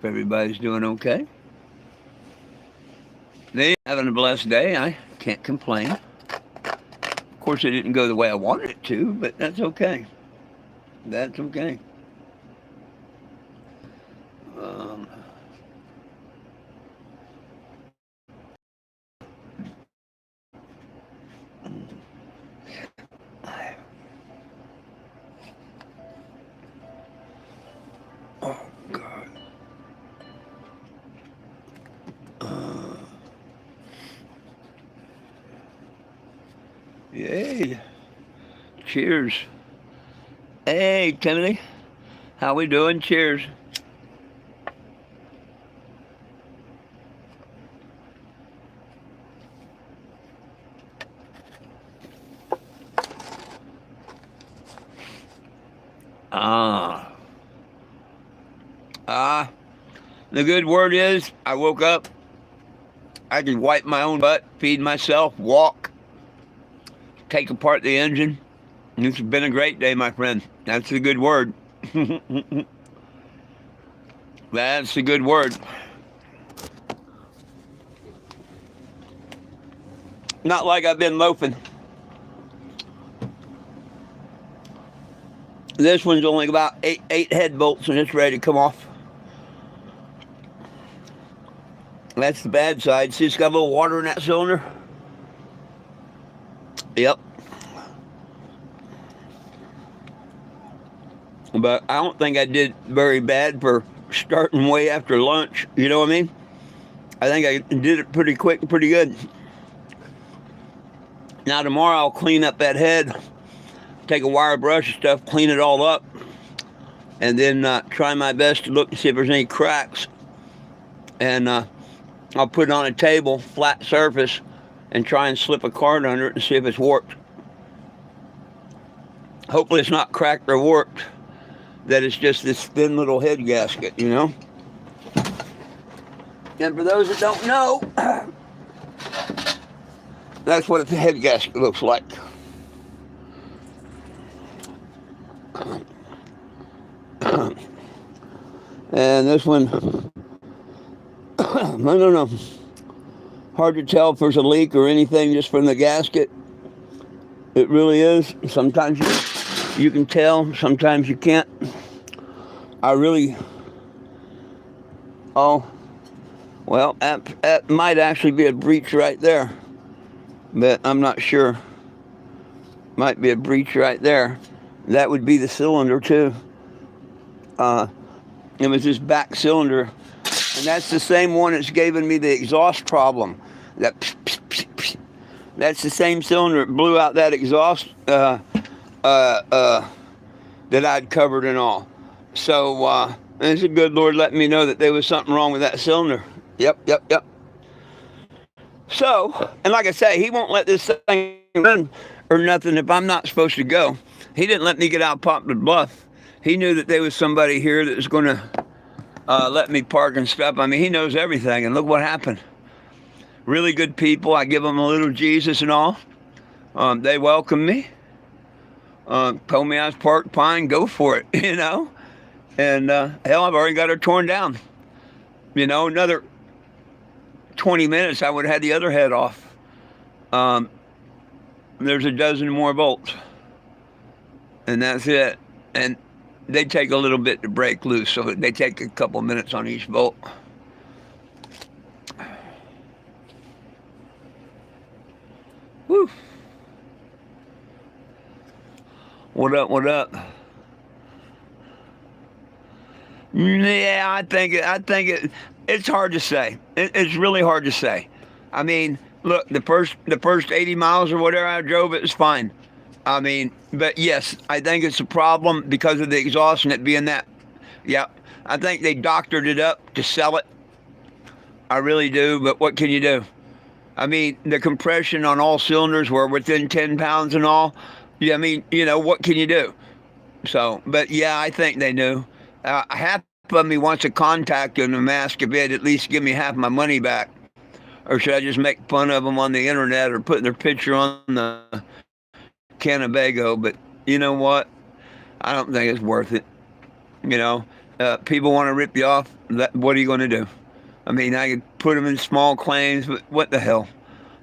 Everybody's doing okay. They having a blessed day. I can't complain. Of course, it didn't go the way I wanted it to, but that's okay. That's okay. Um, oh God. Uh, Yay. Cheers. Hey, Timothy. How we doing? Cheers. Ah. Ah. The good word is I woke up. I can wipe my own butt, feed myself, walk, take apart the engine. It's been a great day, my friend. That's a good word. That's a good word. Not like I've been loafing. This one's only about eight head bolts and it's ready to come off. That's the bad side. See, it's got a little water in that cylinder. Yep. But I don't think I did very bad for starting way after lunch. You know what I mean? I think I did it pretty quick and pretty good. Now tomorrow I'll clean up that head, take a wire brush and stuff, clean it all up, and then try my best to look and see if there's any cracks. And I'll put it on a table, flat surface, and try and slip a card under it and see if it's warped. Hopefully it's not cracked or warped, that it's just this thin little head gasket, you know? And for those that don't know, that's what a head gasket looks like. And this one, I don't know. Hard to tell if there's a leak or anything just from the gasket. It really is. Sometimes you can tell, sometimes you can't. Oh, well, that might actually be a breach right there. But I'm not sure. Might be a breach right there. That would be the cylinder too. It was this back cylinder. And that's the same one that's given me the exhaust problem. That's the same cylinder that blew out that exhaust that I'd covered and all. So it's a good Lord letting me know that there was something wrong with that cylinder. Yep. So, and like I say, he won't let this thing run or nothing if I'm not supposed to go. He didn't let me get out of Poplar Bluff. He knew that there was somebody here that was going to let me park and stuff. I mean, he knows everything, and look what happened. Really good people. I give them a little Jesus and all. They welcomed me. Told me I was parked fine. Go for it, you know. And hell, I've already got her torn down. You know, another 20 minutes, I would have had the other head off. There's a dozen more bolts. And that's it. And they take a little bit to break loose, so they take a couple minutes on each bolt. Woo. What up? Yeah, it's hard to say. It's really hard to say. I mean, look, the first 80 miles or whatever I drove, it was fine. I mean, but yes, I think it's a problem because of the exhaust and it being that. Yeah, I think they doctored it up to sell it. I really do, but what can you do? I mean, the compression on all cylinders were within 10 pounds and all. Yeah, I mean, you know, what can you do? So, but yeah, I think they knew. Half of me wants to contact them and ask if they'd at least give me half my money back. Or should I just make fun of them on the internet or put their picture on the Cannabis? But you know what? I don't think it's worth it. You know, People want to rip you off. What are you going to do? I mean, I could put them in small claims, but what the hell?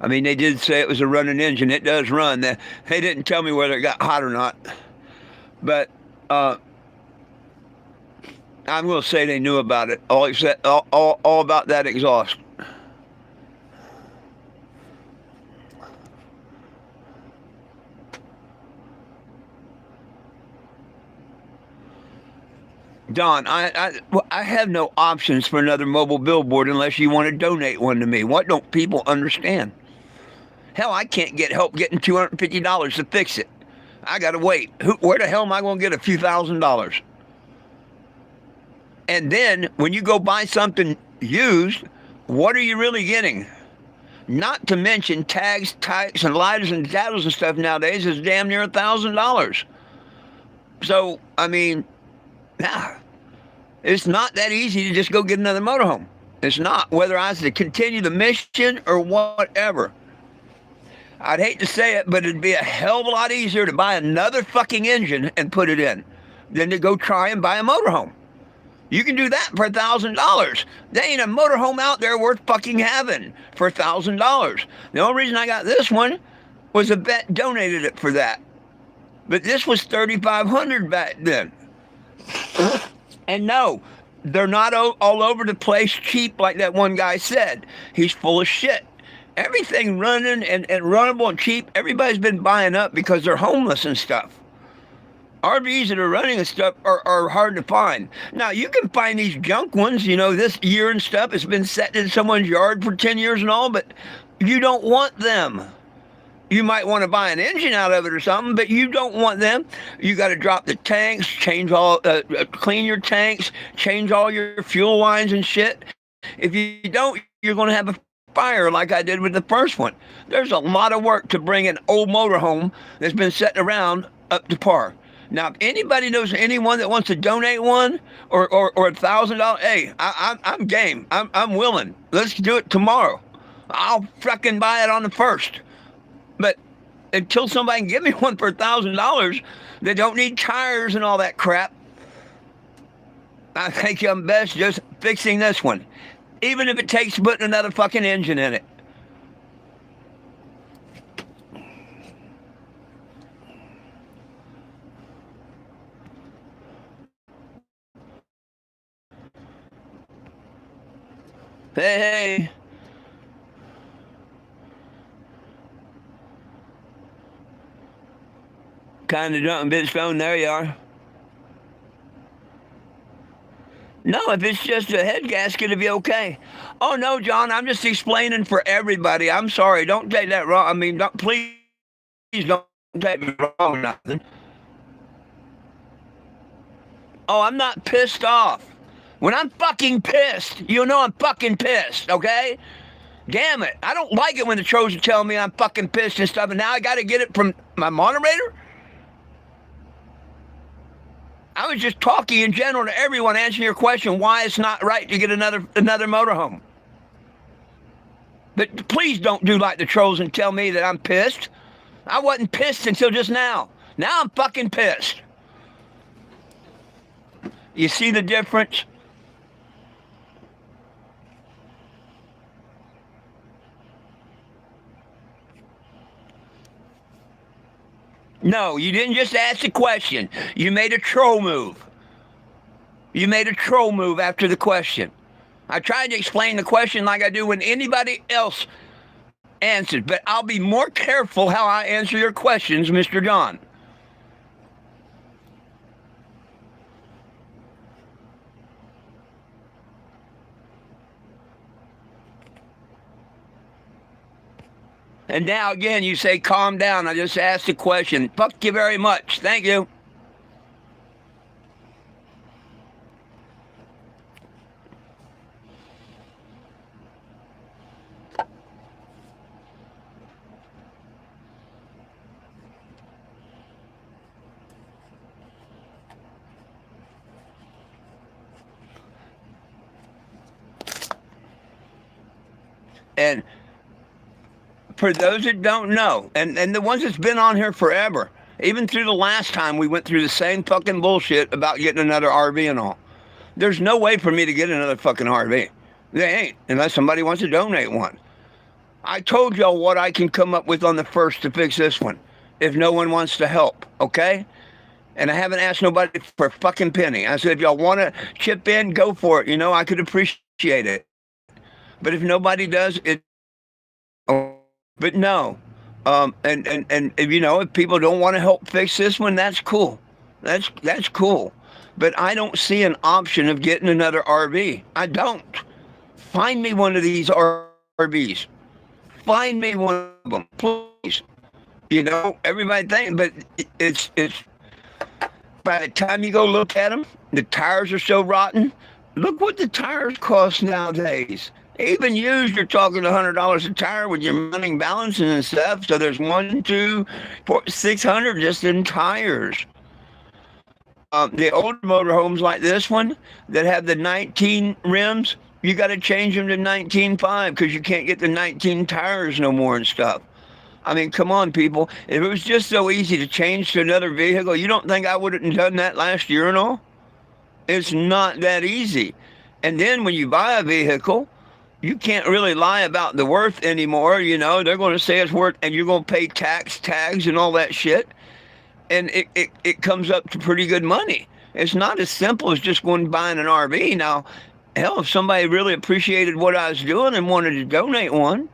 I mean, they did say it was a running engine. It does run. They didn't tell me whether it got hot or not. But I'm going to say they knew about it. All about that exhaust. Don, I have no options for another mobile billboard unless you want to donate one to me. What don't people understand? Hell, I can't get help getting $250 to fix it. I gotta wait. Where the hell am I gonna get a few $1,000s? And then when you go buy something used, what are you really getting? Not to mention tags, types, and lighters and daddles and stuff nowadays is damn near $1,000. So I mean, nah, it's not that easy to just go get another motorhome. It's not. Whether I was to continue the mission or whatever. I'd hate to say it, but it'd be a hell of a lot easier to buy another fucking engine and put it in than to go try and buy a motorhome. You can do that for $1,000. There ain't a motorhome out there worth fucking having for $1,000. The only reason I got this one was a vet donated it for that. But this was $3,500 back then. And no, they're not all over the place cheap like that one guy said. He's full of shit. Everything running and runnable and cheap, everybody's been buying up because they're homeless and stuff. RVs that are running and stuff are hard to find. Now, you can find these junk ones, this year and stuff. It's been set in someone's yard for 10 years and all, but you don't want them. You might want to buy an engine out of it or something, but you don't want them. You got to drop the tanks, clean your tanks, change all your fuel lines and shit. If you don't, you're going to have a fire like I did with the first one. There's a lot of work to bring an old motorhome that's been sitting around up to par. Now, if anybody knows anyone that wants to donate one or $1,000, hey, I'm game. I'm willing. Let's do it tomorrow. I'll fucking buy it on the 1st. But until somebody can give me one for $1,000, they don't need tires and all that crap. I think I'm best just fixing this one, even if it takes putting another fucking engine in it. Hey. Kind of jumping bitch phone, there you are. No, if it's just a head gasket, it'll be okay. Oh, no, John, I'm just explaining for everybody. I'm sorry. Don't take that wrong. I mean, please don't take me wrong or nothing. Oh, I'm not pissed off. When I'm fucking pissed, I'm fucking pissed, okay? Damn it. I don't like it when the trolls are telling me I'm fucking pissed and stuff, and now I got to get it from my moderator? I was just talking in general to everyone, answering your question why it's not right to get another motorhome. But please don't do like the trolls and tell me that I'm pissed. I wasn't pissed until just now. Now I'm fucking pissed. You see the difference? No, you didn't just ask the question. You made a troll move. You made a troll move after the question. I tried to explain the question like I do when anybody else answers, but I'll be more careful how I answer your questions, Mr. John. And now again, you say, calm down. I just asked a question. Fuck you very much. Thank you. And for those that don't know, and the ones that's been on here forever, even through the last time we went through the same fucking bullshit about getting another RV and all. There's no way for me to get another fucking RV. They ain't, unless somebody wants to donate one. I told y'all what I can come up with on the first to fix this one, if no one wants to help, okay? And I haven't asked nobody for a fucking penny. I said, if y'all want to chip in, go for it. I could appreciate it. But if nobody does, but no. And if people don't want to help fix this one, that's cool. That's cool. But I don't see an option of getting another RV. I don't. Find me one of these RVs. Find me one of them, please. Everybody thinks, but it's by the time you go look at them, the tires are so rotten. Look what the tires cost nowadays. Even used, you're talking $100 a tire with your running balancing and stuff. So there's 1, 2, 4, 600 just in tires. The older motorhomes like this one that have the 19 rims, you got to change them to 19.5 because you can't get the 19 tires no more and stuff. I mean, come on, people. If it was just so easy to change to another vehicle, you don't think I would have done that last year and all? It's not that easy. And then when you buy a vehicle, you can't really lie about the worth anymore. They're going to say it's worth, and you're going to pay tags and all that shit. And it comes up to pretty good money. It's not as simple as just going and buying an RV. Now, hell, if somebody really appreciated what I was doing and wanted to donate one,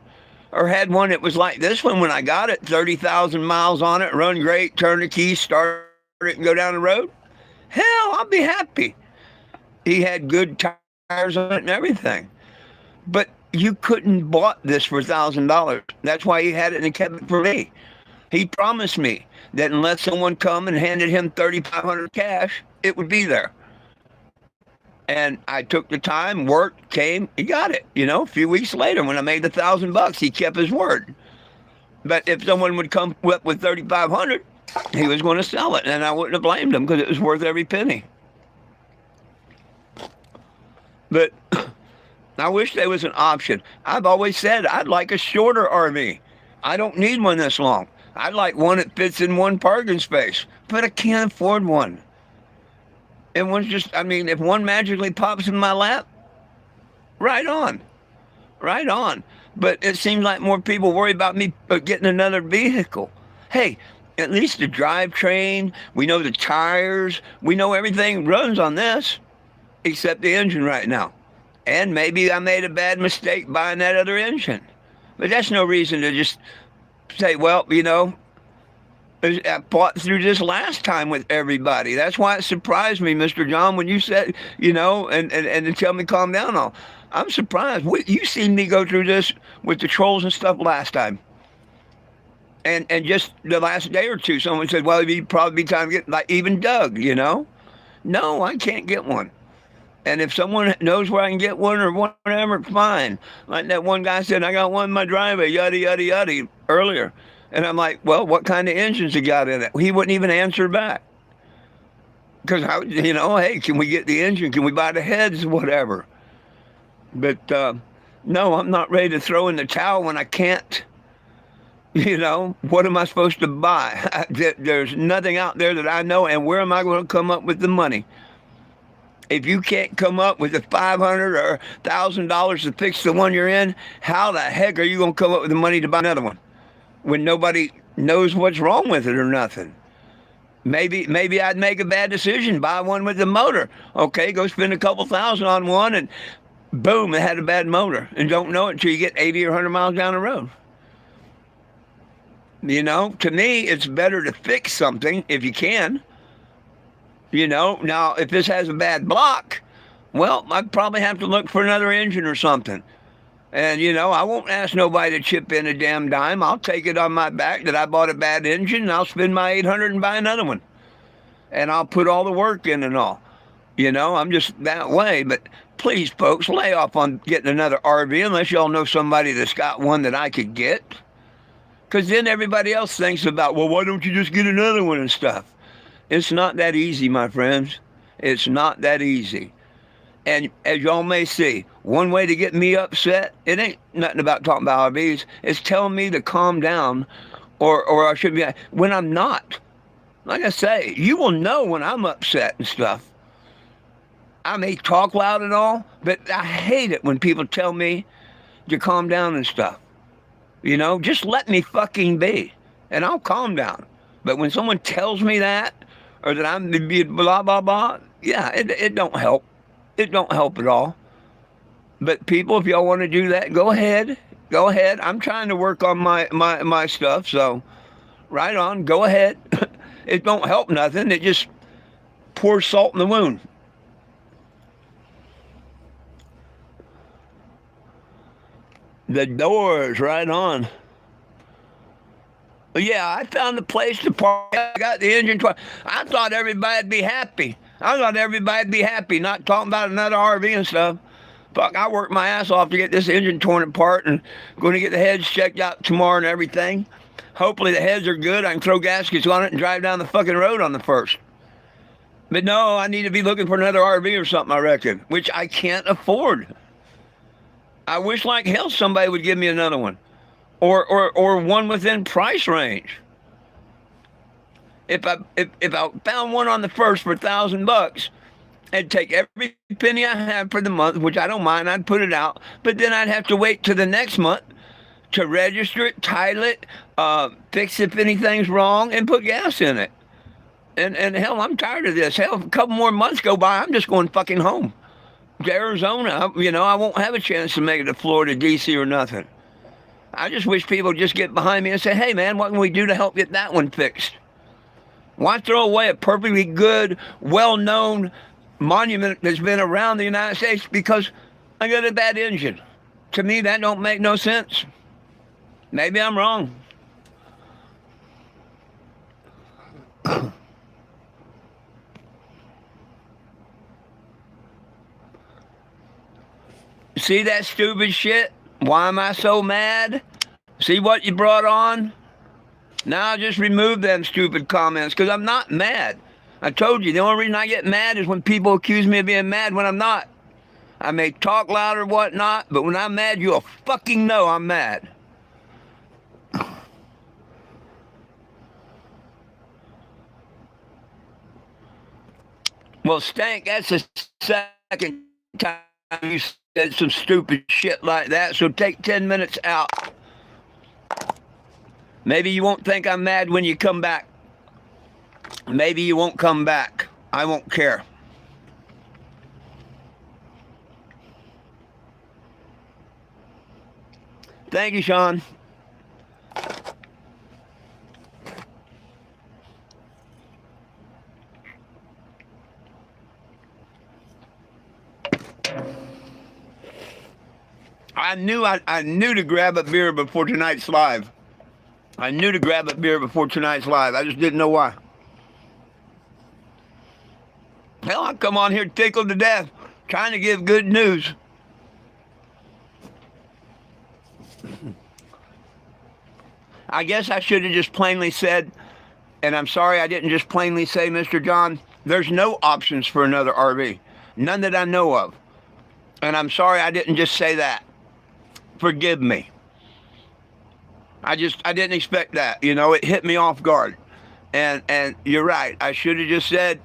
or had one that was like this one when I got it, 30,000 miles on it, run great, turn the key, start it, and go down the road, hell, I'll be happy. He had good tires on it and everything. But you couldn't bought this for $1,000. That's why he had it and kept it for me. He promised me that unless someone come and handed him $3,500 cash, it would be there. And I took the time, worked, came, he got it. A few weeks later when I made the $1,000, he kept his word. But if someone would come up with $3,500, he was going to sell it, and I wouldn't have blamed him because it was worth every penny. But I wish there was an option. I've always said I'd like a shorter RV. I don't need one this long. I'd like one that fits in one parking space, but I can't afford one. And if one magically pops in my lap, right on. But it seems like more people worry about me getting another vehicle. Hey, at least the drivetrain, we know the tires, we know everything runs on this, except the engine right now. And maybe I made a bad mistake buying that other engine. But that's no reason to just say, well, I fought through this last time with everybody. That's why it surprised me, Mr. John, when you said, and to tell me calm down all. I'm surprised. You seen me go through this with the trolls and stuff last time. And just the last day or two, someone said, well, it'd probably be time to get, like even Doug, No, I can't get one. And if someone knows where I can get one or whatever, fine. Like that one guy said, I got one in my driveway, yada, yada, yada, earlier. And I'm like, well, what kind of engines you got in it? He wouldn't even answer back. Because, hey, can we get the engine? Can we buy the heads? Whatever. But, no, I'm not ready to throw in the towel when I can't. What am I supposed to buy? There's nothing out there that I know. And where am I going to come up with the money? If you can't come up with the $500 or $1,000 to fix the one you're in, how the heck are you going to come up with the money to buy another one when nobody knows what's wrong with it or nothing? Maybe I'd make a bad decision, buy one with the motor. Okay, go spend a couple thousand on one, and boom, it had a bad motor, and don't know it until you get 80 or 100 miles down the road. To me, it's better to fix something if you can. Now if this has a bad block, well, I'd probably have to look for another engine or something. And, I won't ask nobody to chip in a damn dime. I'll take it on my back that I bought a bad engine, and I'll spend my $800 and buy another one. And I'll put all the work in and all. I'm just that way. But please, folks, lay off on getting another RV unless y'all know somebody that's got one that I could get. Because then everybody else thinks about, well, why don't you just get another one and stuff? It's not that easy, my friends. It's not that easy. And as y'all may see, one way to get me upset, it ain't nothing about talking about RVs. It's telling me to calm down, or I should be, when I'm not. Like I say, you will know when I'm upset and stuff. I may talk loud and all, but I hate it when people tell me to calm down and stuff. You know, just let me fucking be, and I'll calm down. But when someone tells me that, or that I'm to be blah blah blah, yeah, it don't help. It don't help at all. But people, if y'all want to do that, go ahead. Go ahead. I'm trying to work on my stuff, so right on. Go ahead. It don't help nothing. It just pours salt in the wound. The doors, right on. Yeah, I found a place to park. I got the engine. I thought everybody'd be happy. I thought everybody'd be happy, not talking about another RV and stuff. Fuck, I worked my ass off to get this engine torn apart and going to get the heads checked out tomorrow and everything. Hopefully the heads are good. I can throw gaskets on it and drive down the fucking road on the first. But no, I need to be looking for another RV or something, I reckon, which I can't afford. I wish like hell somebody would give me another one. Or one within price range. If I found one on the first for $1,000, I'd take every penny I have for the month, which I don't mind. I'd put it out, but then I'd have to wait to the next month to register it, title it, fix if anything's wrong, and put gas in it. And hell, I'm tired of this. Hell, if a couple more months go by, I'm just going fucking home to Arizona. You know, I won't have a chance to make it to Florida, D.C. or nothing. I just wish people would just get behind me and say, hey, man, what can we do to help get that one fixed? Why throw away a perfectly good, well-known monument that's been around the United States because I got a bad engine? To me, that don't make no sense. Maybe I'm wrong. See that stupid shit? Why am I so mad? See what you brought on? Now just remove them stupid comments because I'm not mad. I told you, the only reason I get mad is when people accuse me of being mad when I'm not. I may talk loud or whatnot, but when I'm mad, you'll fucking know I'm mad. Well, Stank, that's the second time you said some stupid shit like that, so take 10 minutes out. Maybe you won't think I'm mad when you come back. Maybe you won't come back. I won't care. Thank you, Sean. I knew to grab a beer before tonight's live. I knew to grab a beer before tonight's live. I just didn't know why. Hell, I come on here tickled to death, trying to give good news. I guess I should have just plainly said, and I'm sorry I didn't just plainly say, Mr. John, there's no options for another RV. None that I know of. And I'm sorry I didn't just say that. Forgive me. I didn't expect that. You know, it hit me off guard. And you're right. I should have just said,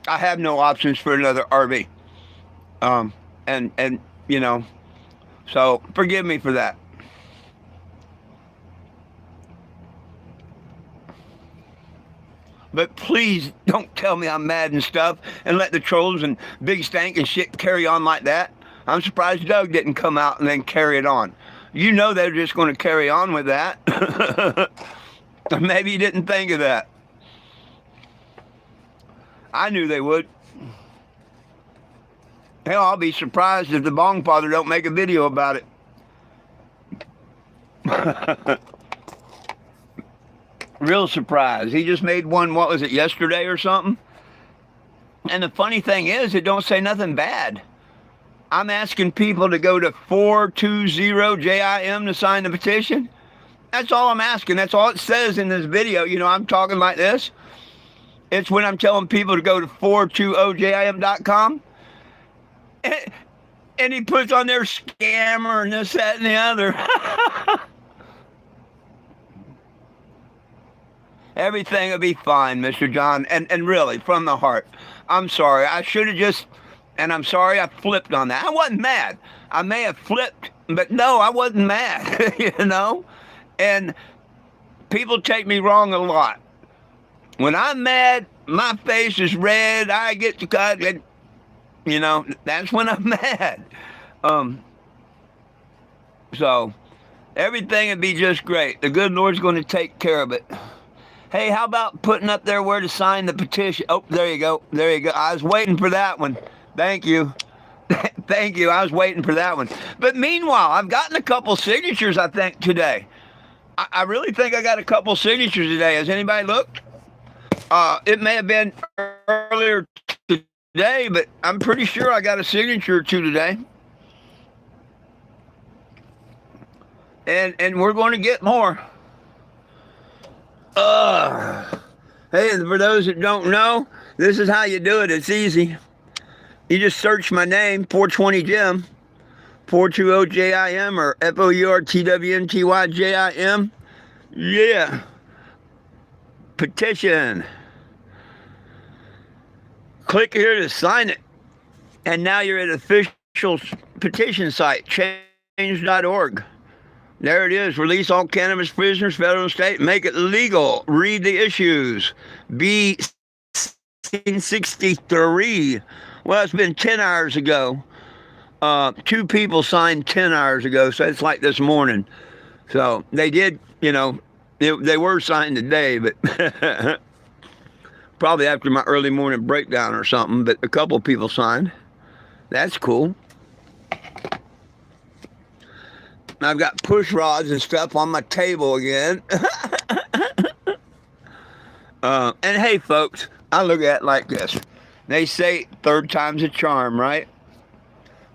I have no options for another RV. And you know, so forgive me for that. But please don't tell me I'm mad and stuff and let the trolls and Big Stank and shit carry on like that. I'm surprised Doug didn't come out and then carry it on. You know they're just going to carry on with that. Maybe you didn't think of that. I knew they would. Hell, I'll be surprised if the Bong Father don't make a video about it. Real surprise. He just made one, what was it, yesterday or something? And the funny thing is, it don't say nothing bad. I'm asking people to go to 420JIM to sign the petition. That's all I'm asking. That's all it says in this video. You know, I'm talking like this. It's when I'm telling people to go to 420jim.com. And he puts on their scammer and this, that, and the other. Everything will be fine, Mr. John. And really, from the heart, I'm sorry. I should have just And I'm sorry I flipped on that. I wasn't mad. I may have flipped, but no, I wasn't mad, you know? And people take me wrong a lot. When I'm mad, my face is red. I get to cut, and that's when I'm mad. Um, so everything would be just great. The good Lord's going to take care of it. Hey, how about putting up there where to sign the petition? Oh, there you go. There you go. I was waiting for that one. Thank you. Thank you. I was waiting for that one. But meanwhile, I've gotten a couple signatures, I think, today. I really think I got a couple signatures today. Has anybody looked? It may have been earlier today, but I'm pretty sure I got a signature or two today. And we're going to get more. Hey, for those that don't know, this is how you do it. It's easy. You just search my name, 420 Jim, 420 JIM, or FOURTWNTY JIM. Yeah. Petition. Click here to sign it. And now you're at official petition site, change.org. There it is. Release all cannabis prisoners, federal and state. Make it legal. Read the issues. B 63. Well, it's been 10 hours ago. 2 people signed 10 hours ago, so it's like this morning. So they did, they were signed today, but probably after my early morning breakdown or something, but a couple people signed. That's cool. I've got push rods and stuff on my table again. And hey, folks, I look at it like this. They say third time's a charm, right?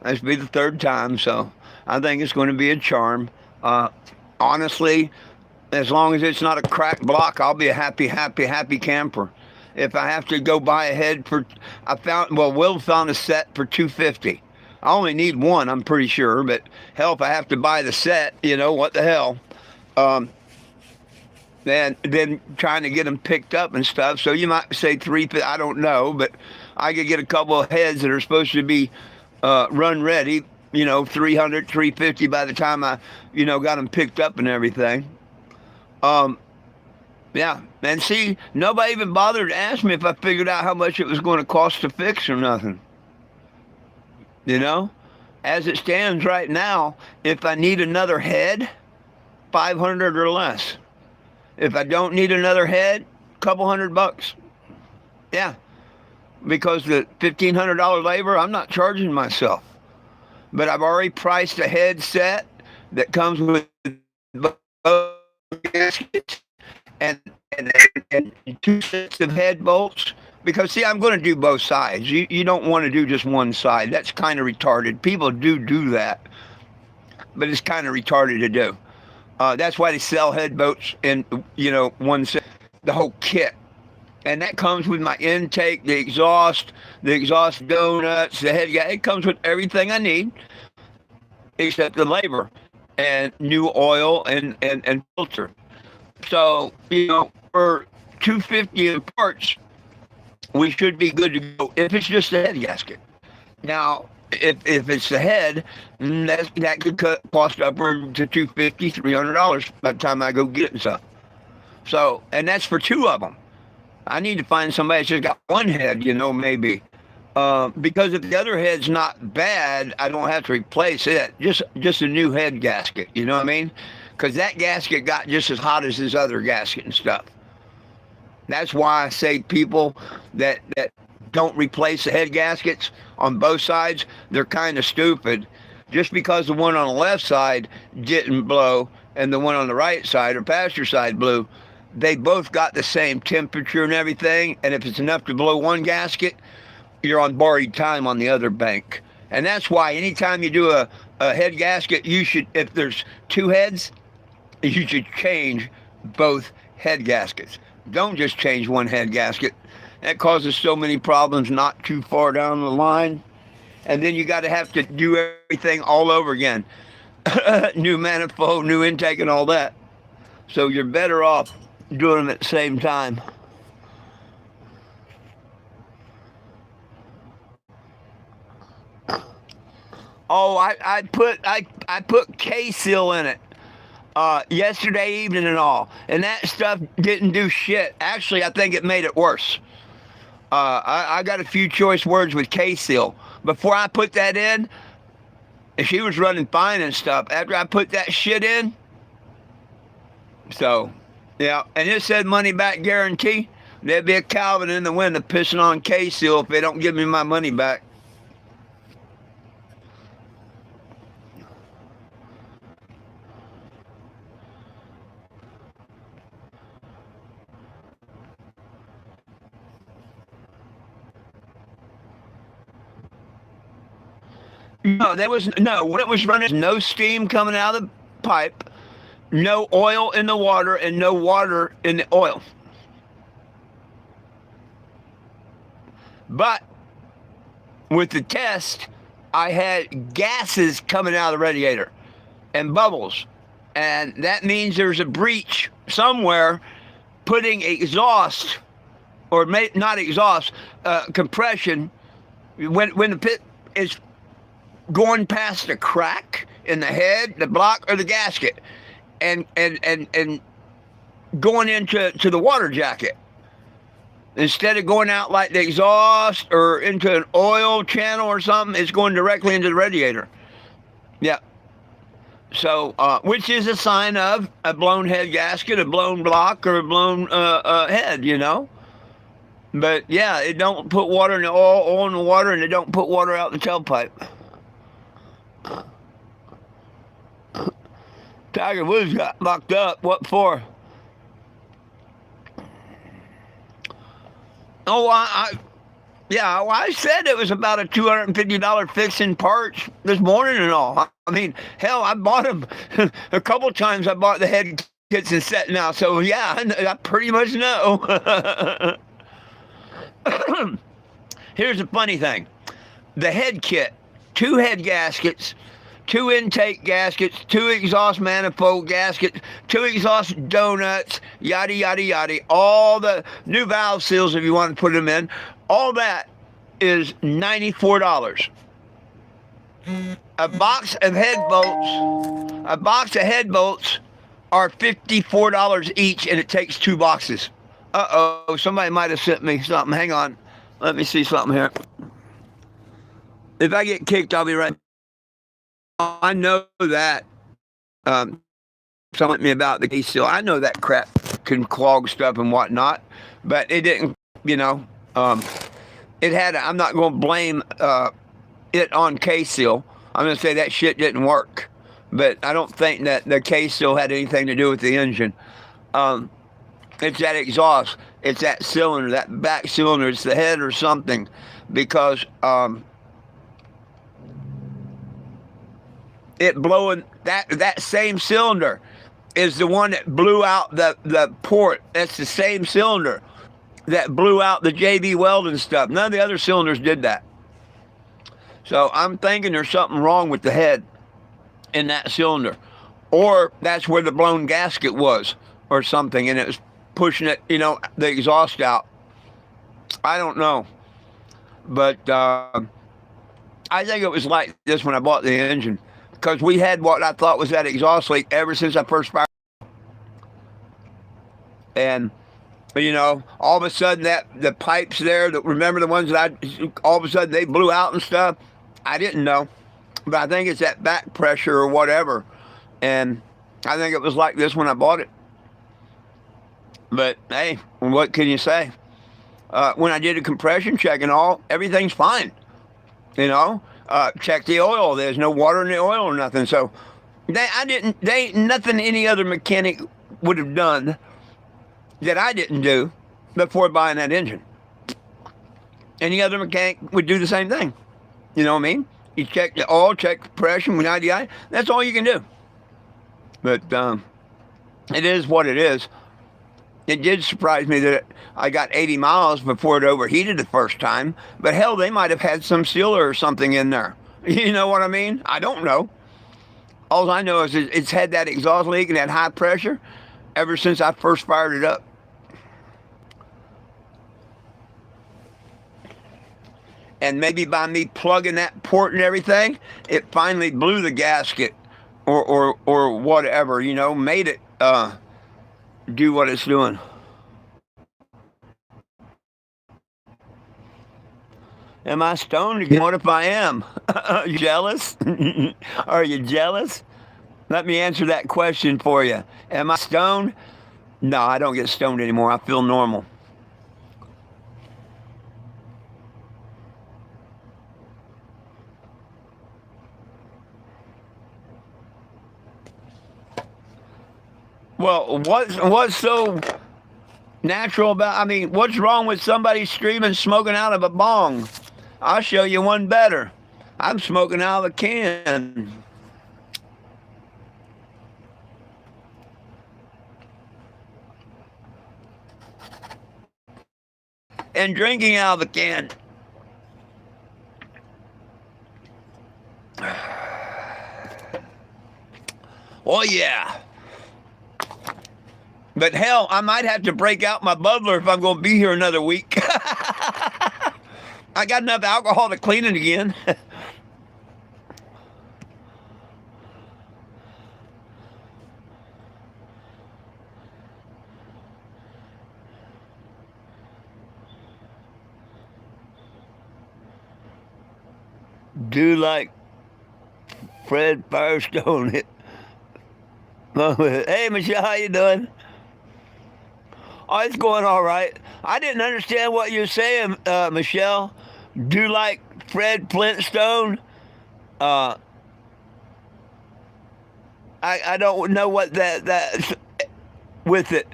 This will be the third time, so I think it's going to be a charm. Honestly, as long as it's not a crack block, I'll be a happy camper. If I have to go buy a head Will found a set for $250. I only need one, I'm pretty sure, but hell, if I have to buy the set, what the hell? And then trying to get them picked up and stuff. So you might say I don't know, but I could get a couple of heads that are supposed to be run ready, 300, 350 by the time I, got them picked up and everything. Yeah, and see, nobody even bothered to ask me if I figured out how much it was going to cost to fix or nothing. As it stands right now, if I need another head, $500 or less. If I don't need another head, a couple $100. Yeah, because the $1,500 labor, I'm not charging myself. But I've already priced a head set that comes with both gaskets and 2 sets of head bolts. Because, see, I'm going to do both sides. You don't want to do just one side. That's kind of retarded. People do that. But it's kind of retarded to do. That's why they sell head bolts in, one set, the whole kit. And that comes with my intake, the exhaust donuts, the head gas. It comes with everything I need except the labor and new oil and filter. So, for $250 in parts, we should be good to go if it's just a head gasket. Now, if it's the head, that could cost upward to $250, $300 by the time I go get it and stuff. So, and that's for 2 of them. I need to find somebody that's just got one head, maybe. Because if the other head's not bad, I don't have to replace it. Just a new head gasket, you know what I mean? Because that gasket got just as hot as this other gasket and stuff. That's why I say people that don't replace the head gaskets on both sides, they're kind of stupid. Just because the one on the left side didn't blow and the one on the right side or passenger side blew, they both got the same temperature and everything. And if it's enough to blow one gasket, you're on borrowed time on the other bank. And that's why anytime you do a head gasket, you should, if there's 2 heads, you should change both head gaskets. Don't just change one head gasket. That causes so many problems not too far down the line. And then you got to have to do everything all over again. New manifold, new intake, and all that. So you're better off doing them at the same time. Oh, I put K-Seal in it yesterday evening and all, and that stuff didn't do shit. Actually, I think it made it worse. I got a few choice words with K-Seal. Before I put that in, she was running fine and stuff. After I put that shit in, so yeah, and it said money back guarantee. There'd be a Calvin in the window pissing on K-Seal if they don't give me my money back. No, there was no. When it was running, no steam coming out of the pipe, no oil in the water, and no water in the oil. But with the test, I had gases coming out of the radiator and bubbles, and that means there's a breach somewhere. Putting exhaust, or not exhaust, compression, when the pit is going past the crack in the head, the block, or the gasket, and going into the water jacket. Instead of going out like the exhaust or into an oil channel or something, it's going directly into the radiator. Yeah. So, which is a sign of a blown head gasket, a blown block, or a blown head, you know. But yeah, it don't put water in the oil in the water, and it don't put water out the tailpipe. Tiger Woods got locked up. What for? Oh, yeah, well, I said it was about a $250 fix in parts this morning and all. I mean, hell, I bought them a couple times. I bought the head kits and set now. So, yeah, I pretty much know. Here's the funny thing. The head kit, 2 head gaskets, 2 intake gaskets, 2 exhaust manifold gaskets, 2 exhaust donuts, yada, yada, yada. All the new valve seals, if you want to put them in, all that is $94. A box of head bolts are $54 each, and it takes 2 boxes. Uh-oh, somebody might have sent me something. Hang on. Let me see something here. If I get kicked, I'll be right. I know that. Someone told me about the case seal. I know that crap can clog stuff and whatnot, but it didn't, you know. It had, I'm not going to blame it on K-Seal. I'm going to say that shit didn't work. But I don't think that the K-Seal had anything to do with the engine. It's that exhaust. It's that cylinder, that back cylinder. It's the head or something. Because it blowing, that same cylinder is the one that blew out the port. That's the same cylinder that blew out the JB Weldon stuff. None of the other cylinders did that. So I'm thinking there's something wrong with the head in that cylinder. Or that's where the blown gasket was or something, and it was pushing it, you know, the exhaust out. I don't know. But I think it was like this when I bought the engine. Because we had what I thought was that exhaust leak ever since I first fired. And, you know, all of a sudden the pipes there, remember the ones that all of a sudden they blew out and stuff? I didn't know. But I think it's that back pressure or whatever. And I think it was like this when I bought it. But, hey, what can you say? When I did a compression check and all, everything's fine. You know? Check the oil. There's no water in the oil or nothing. So nothing any other mechanic would have done that I didn't do before buying that engine. Any other mechanic would do the same thing. You know what I mean? You check the oil, check the pressure, that's all you can do. But it is what it is. It did surprise me that I got 80 miles before it overheated the first time. But hell, they might have had some sealer or something in there. You know what I mean? I don't know. All I know is it's had that exhaust leak and that high pressure ever since I first fired it up. And maybe by me plugging that port and everything, it finally blew the gasket, or whatever, made it do what it's doing. Am I stoned again? What if I am? You jealous? Are you jealous? Let me answer that question for you. Am I stoned? No, I don't get stoned anymore. I feel normal. Well, what's so natural about? I mean, what's wrong with somebody streaming smoking out of a bong? I'll show you one better. I'm smoking out of a can. And drinking out of a can. Oh, yeah. But hell, I might have to break out my bubbler if I'm going to be here another week. I got enough alcohol to clean it again. Do like Fred Firestone. Hey, Michelle, how you doing? Oh, it's going all right. I didn't understand what you're saying, Michelle. Do like Fred Flintstone. Uh, I don't know what that's with it.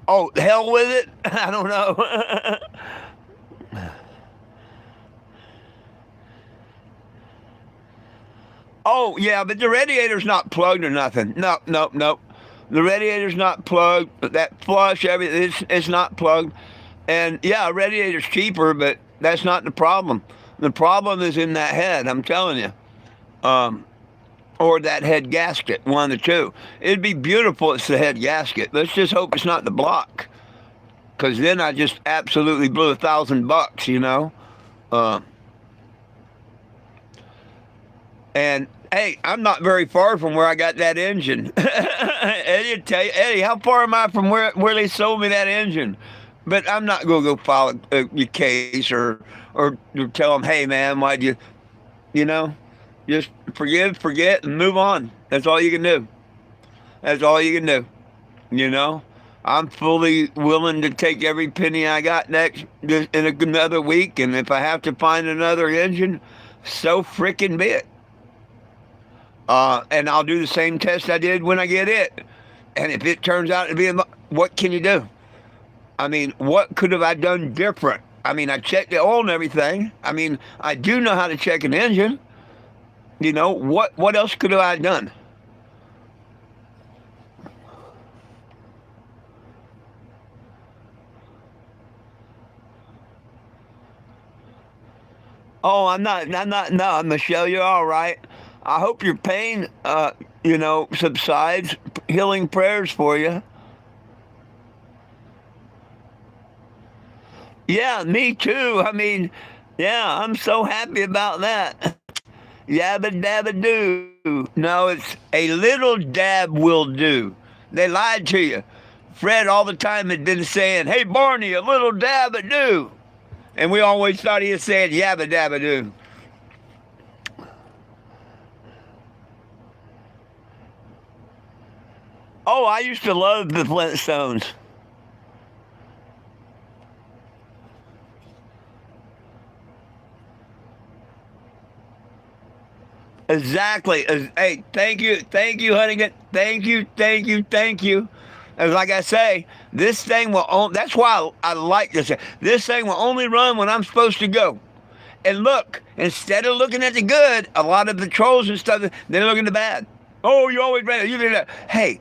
Oh, hell with it. I don't know. Oh yeah, but the radiator's not plugged or nothing. No, no, no. The radiator's not plugged. That flush, everything, it's not plugged. And yeah, a radiator's cheaper, but that's not the problem. The problem is in that head. I'm telling you. Um, or that head gasket, one of the two. It'd be beautiful. It's the head gasket. Let's just hope it's not the block, because then I just absolutely blew $1,000. Uh, and hey, I'm not very far from where I got that engine. Eddie, tell you, Eddie, how far am I from where they sold me that engine? But I'm not gonna go file your case or tell them, hey man, why'd you know, just forgive, forget, and move on. That's all you can do. That's all you can do. You know, I'm fully willing to take every penny I got in another week, and if I have to find another engine, so freaking be it. And I'll do the same test I did when I get it. And if it turns out to be, what can you do? I mean, what could have I done different? I mean, I checked the oil and everything. I mean, I do know how to check an engine. What else could have I done? Oh, I'm not, no, Michelle, you're all right. I hope your pain, subsides. Healing prayers for you. Yeah, me too. I mean, yeah, I'm so happy about that. Yabba dabba do. No, it's a little dab will do. They lied to you. Fred all the time had been saying, hey, Barney, a little dab a do. And we always thought he was saying yabba dabba do. Oh, I used to love the Flintstones. Exactly. Hey, thank you, Huntington. Thank you, thank you, thank you. And like I say, this thing will only, that's why I like this. This thing will only run when I'm supposed to go. And look, instead of looking at the good, a lot of the trolls and stuff, they're looking at the bad. Oh, you always ran. You did that. Hey,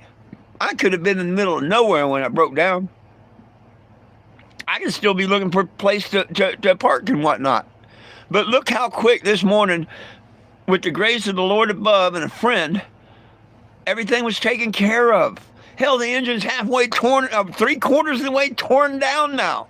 I could have been in the middle of nowhere when I broke down. I could still be looking for a place to park and whatnot. But look how quick this morning, with the grace of the Lord above and a friend, everything was taken care of. Hell, the engine's three quarters of the way torn down now.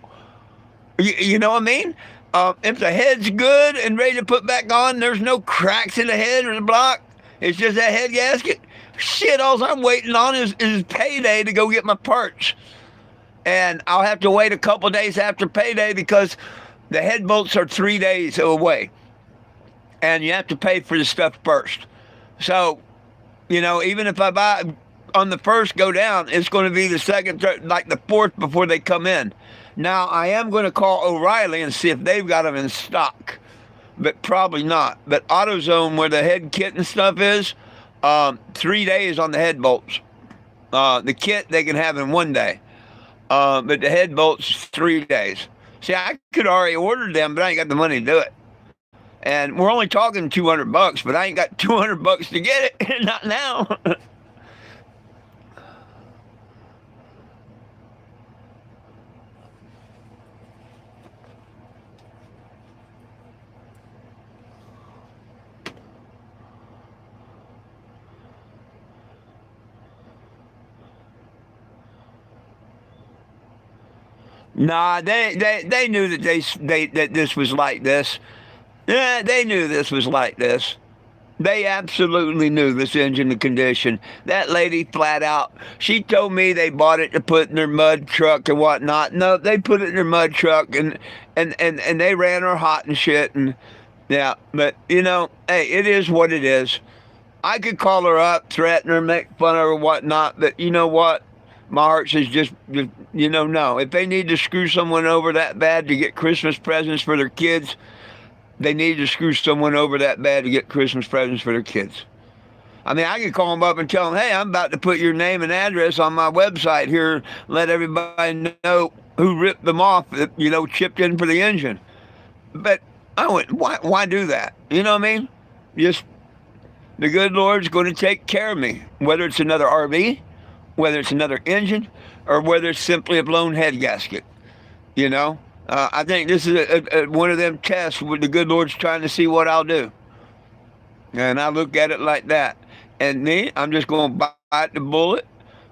You know what I mean? If the head's good and ready to put back on, there's no cracks in the head or the block. It's just that head gasket. Shit, all I'm waiting on is payday to go get my parts. And I'll have to wait a couple days after payday because the head bolts are 3 days away. And you have to pay for the stuff first. So, even if I buy on the first go down, it's going to be the second, third, like the fourth before they come in. Now, I am going to call O'Reilly and see if they've got them in stock, but probably not. But AutoZone, where the head kit and stuff is, 3 days on the head bolts. The kit they can have in 1 day, but the head bolts 3 days. See, I could already order them, but I ain't got the money to do it. And we're only talking $200, but I ain't got $200 to get it. Not now. Nah, they knew that that this was like this. Yeah, they knew this was like this. They absolutely knew this engine condition. That lady flat out, she told me they bought it to put in their mud truck and whatnot. No, they put it in their mud truck and they ran her hot and shit. And yeah, but hey, it is what it is. I could call her up, threaten her, make fun of her, whatnot. But you know what? My heart says just no. If they need to screw someone over that bad to get Christmas presents for their kids, they need to screw someone over that bad to get Christmas presents for their kids. I mean, I could call them up and tell them, hey, I'm about to put your name and address on my website here, let everybody know who ripped them off, chipped in for the engine. But I went, why do that? You know what I mean? Just, the good Lord's going to take care of me, whether it's another RV, whether it's another engine, or whether it's simply a blown head gasket, I think this is one of them tests where the good Lord's trying to see what I'll do. And I look at it like that. And me, I'm just going to bite the bullet.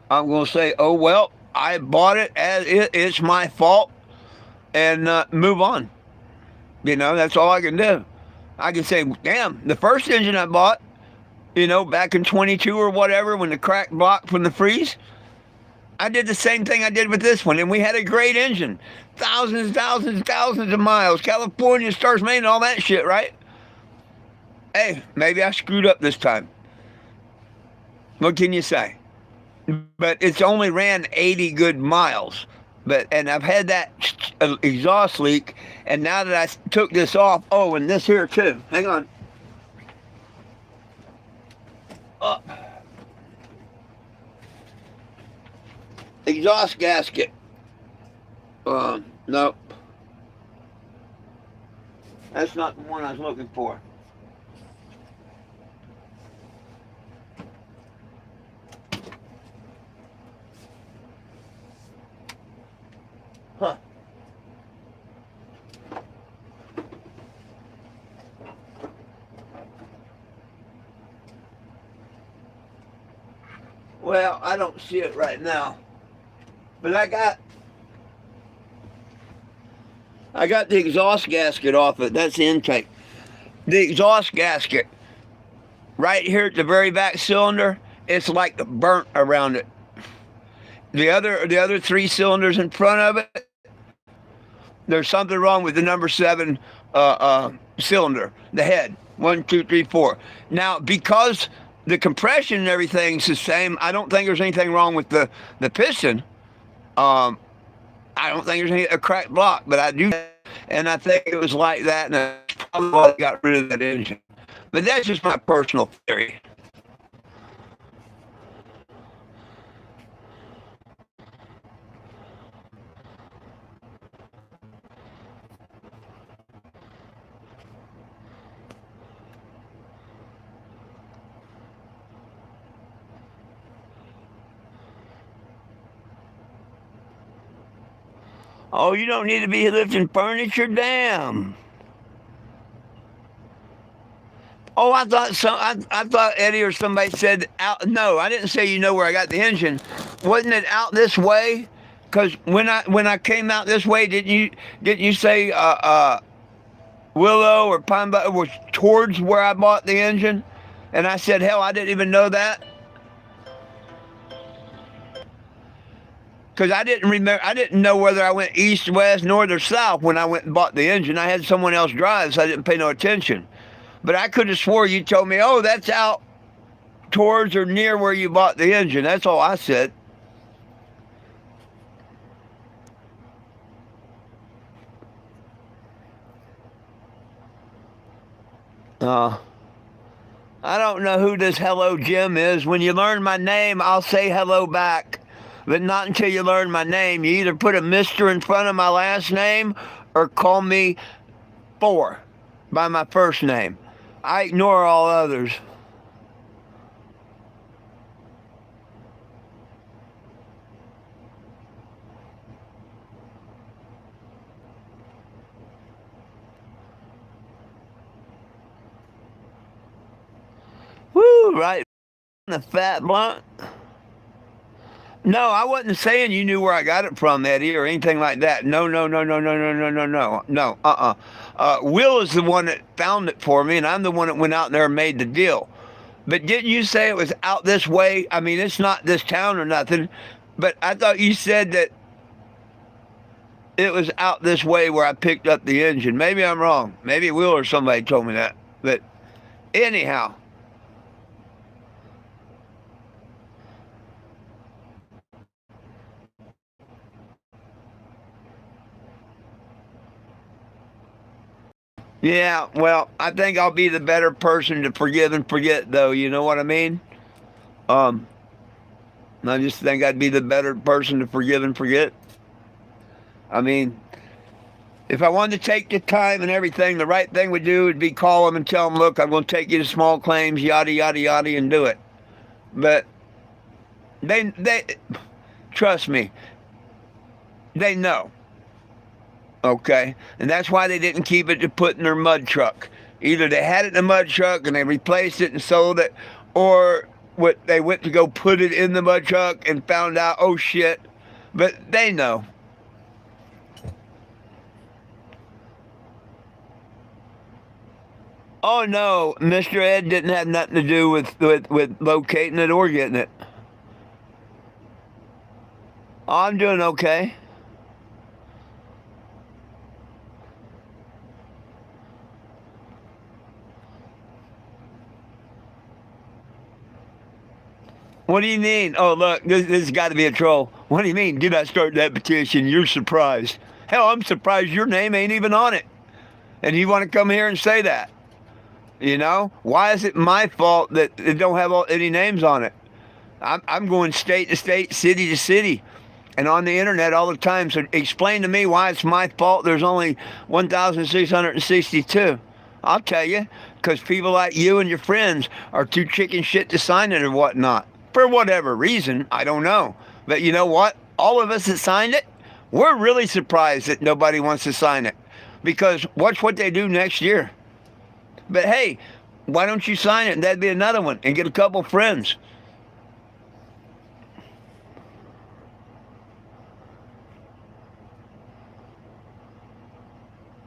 I'm going to say, oh, well, I bought it as it's my fault, and move on. That's all I can do. I can say, damn, the first engine I bought, back in 22 or whatever, when the crack blocked from the freeze, I did the same thing I did with this one, and we had a great engine. Thousands of miles. California, Stars, Maine, all that shit, right? Hey, maybe I screwed up this time. What can you say? But it's only ran 80 good miles. And I've had that exhaust leak, and now that I took this off, oh, and this here too. Hang on. Exhaust gasket. Nope. That's not the one I was looking for. Huh. Well, I don't see it right now. But I got the exhaust gasket off it. That's the intake. The exhaust gasket, right here at the very back cylinder, it's like burnt around it. The other 3 cylinders in front of it, there's something wrong with the number 7 cylinder, the head. 1, 2, 3, 4. Now, because the compression and everything's the same, I don't think there's anything wrong with the piston. I don't think there's a cracked block, but I do, and I think it was like that, and that's probably why they got rid of that engine. But that's just my personal theory. Oh, you don't need to be lifting furniture, damn. Oh, I thought Eddie or somebody said out. No, I didn't say where I got the engine. Wasn't it out this way? Because when I came out this way, didn't you say Willow or Pine Bluff was towards where I bought the engine. And I said, hell, I didn't even know that. Because I didn't remember, I didn't know whether I went east, west, north, or south when I went and bought the engine. I had someone else drive, so I didn't pay no attention. But I could have swore you told me, oh, that's out towards or near where you bought the engine. That's all I said. Uh, I don't know who this Hello Jim is. When you learn my name, I'll say hello back. But not until you learn my name. You either put a Mr. in front of my last name or call me 4 by my first name. I ignore all others. Woo, right. The fat blunt. No, I wasn't saying you knew where I got it from, Eddie, or anything like that. No, no, no, no, no, no, no, no, no, no. Will is the one that found it for me, and I'm the one that went out there and made the deal. But didn't you say it was out this way? I mean, it's not this town or nothing, but I thought you said that it was out this way where I picked up the engine. Maybe I'm wrong. Maybe Will or somebody told me that. But anyhow. Yeah, well, I think I'll be the better person to forgive and forget, though. You know what I mean? Um, I just think I'd be the better person to forgive and forget. I mean, if I wanted to take the time and everything, the right thing would do would be call them and tell them, look, I'm going to take you to small claims, yada, yada, yada, and do it. But they trust me, they know. Okay, and that's why they didn't keep it to put in their mud truck. Either they had it in the mud truck and they replaced it and sold it, or what they went to go put it in the mud truck and found out, oh shit. But they know. Oh no, Mr. Ed didn't have nothing to do with locating it or getting it. I'm doing okay. What do you mean? Oh, look, this has got to be a troll. What do you mean? Did I start that petition? You're surprised. Hell, I'm surprised your name ain't even on it. And you want to come here and say that? You know? Why is it my fault that it don't have any names on it? I'm going state to state, city to city, and on the internet all the time. So explain to me why it's my fault there's only 1,662. I'll tell you, because people like you and your friends are too chicken shit to sign it or whatnot. For whatever reason, I don't know. But you know what? All of us that signed it, we're really surprised that nobody wants to sign it. Because watch what they do next year. But hey, why don't you sign it and that'd be another one and get a couple friends.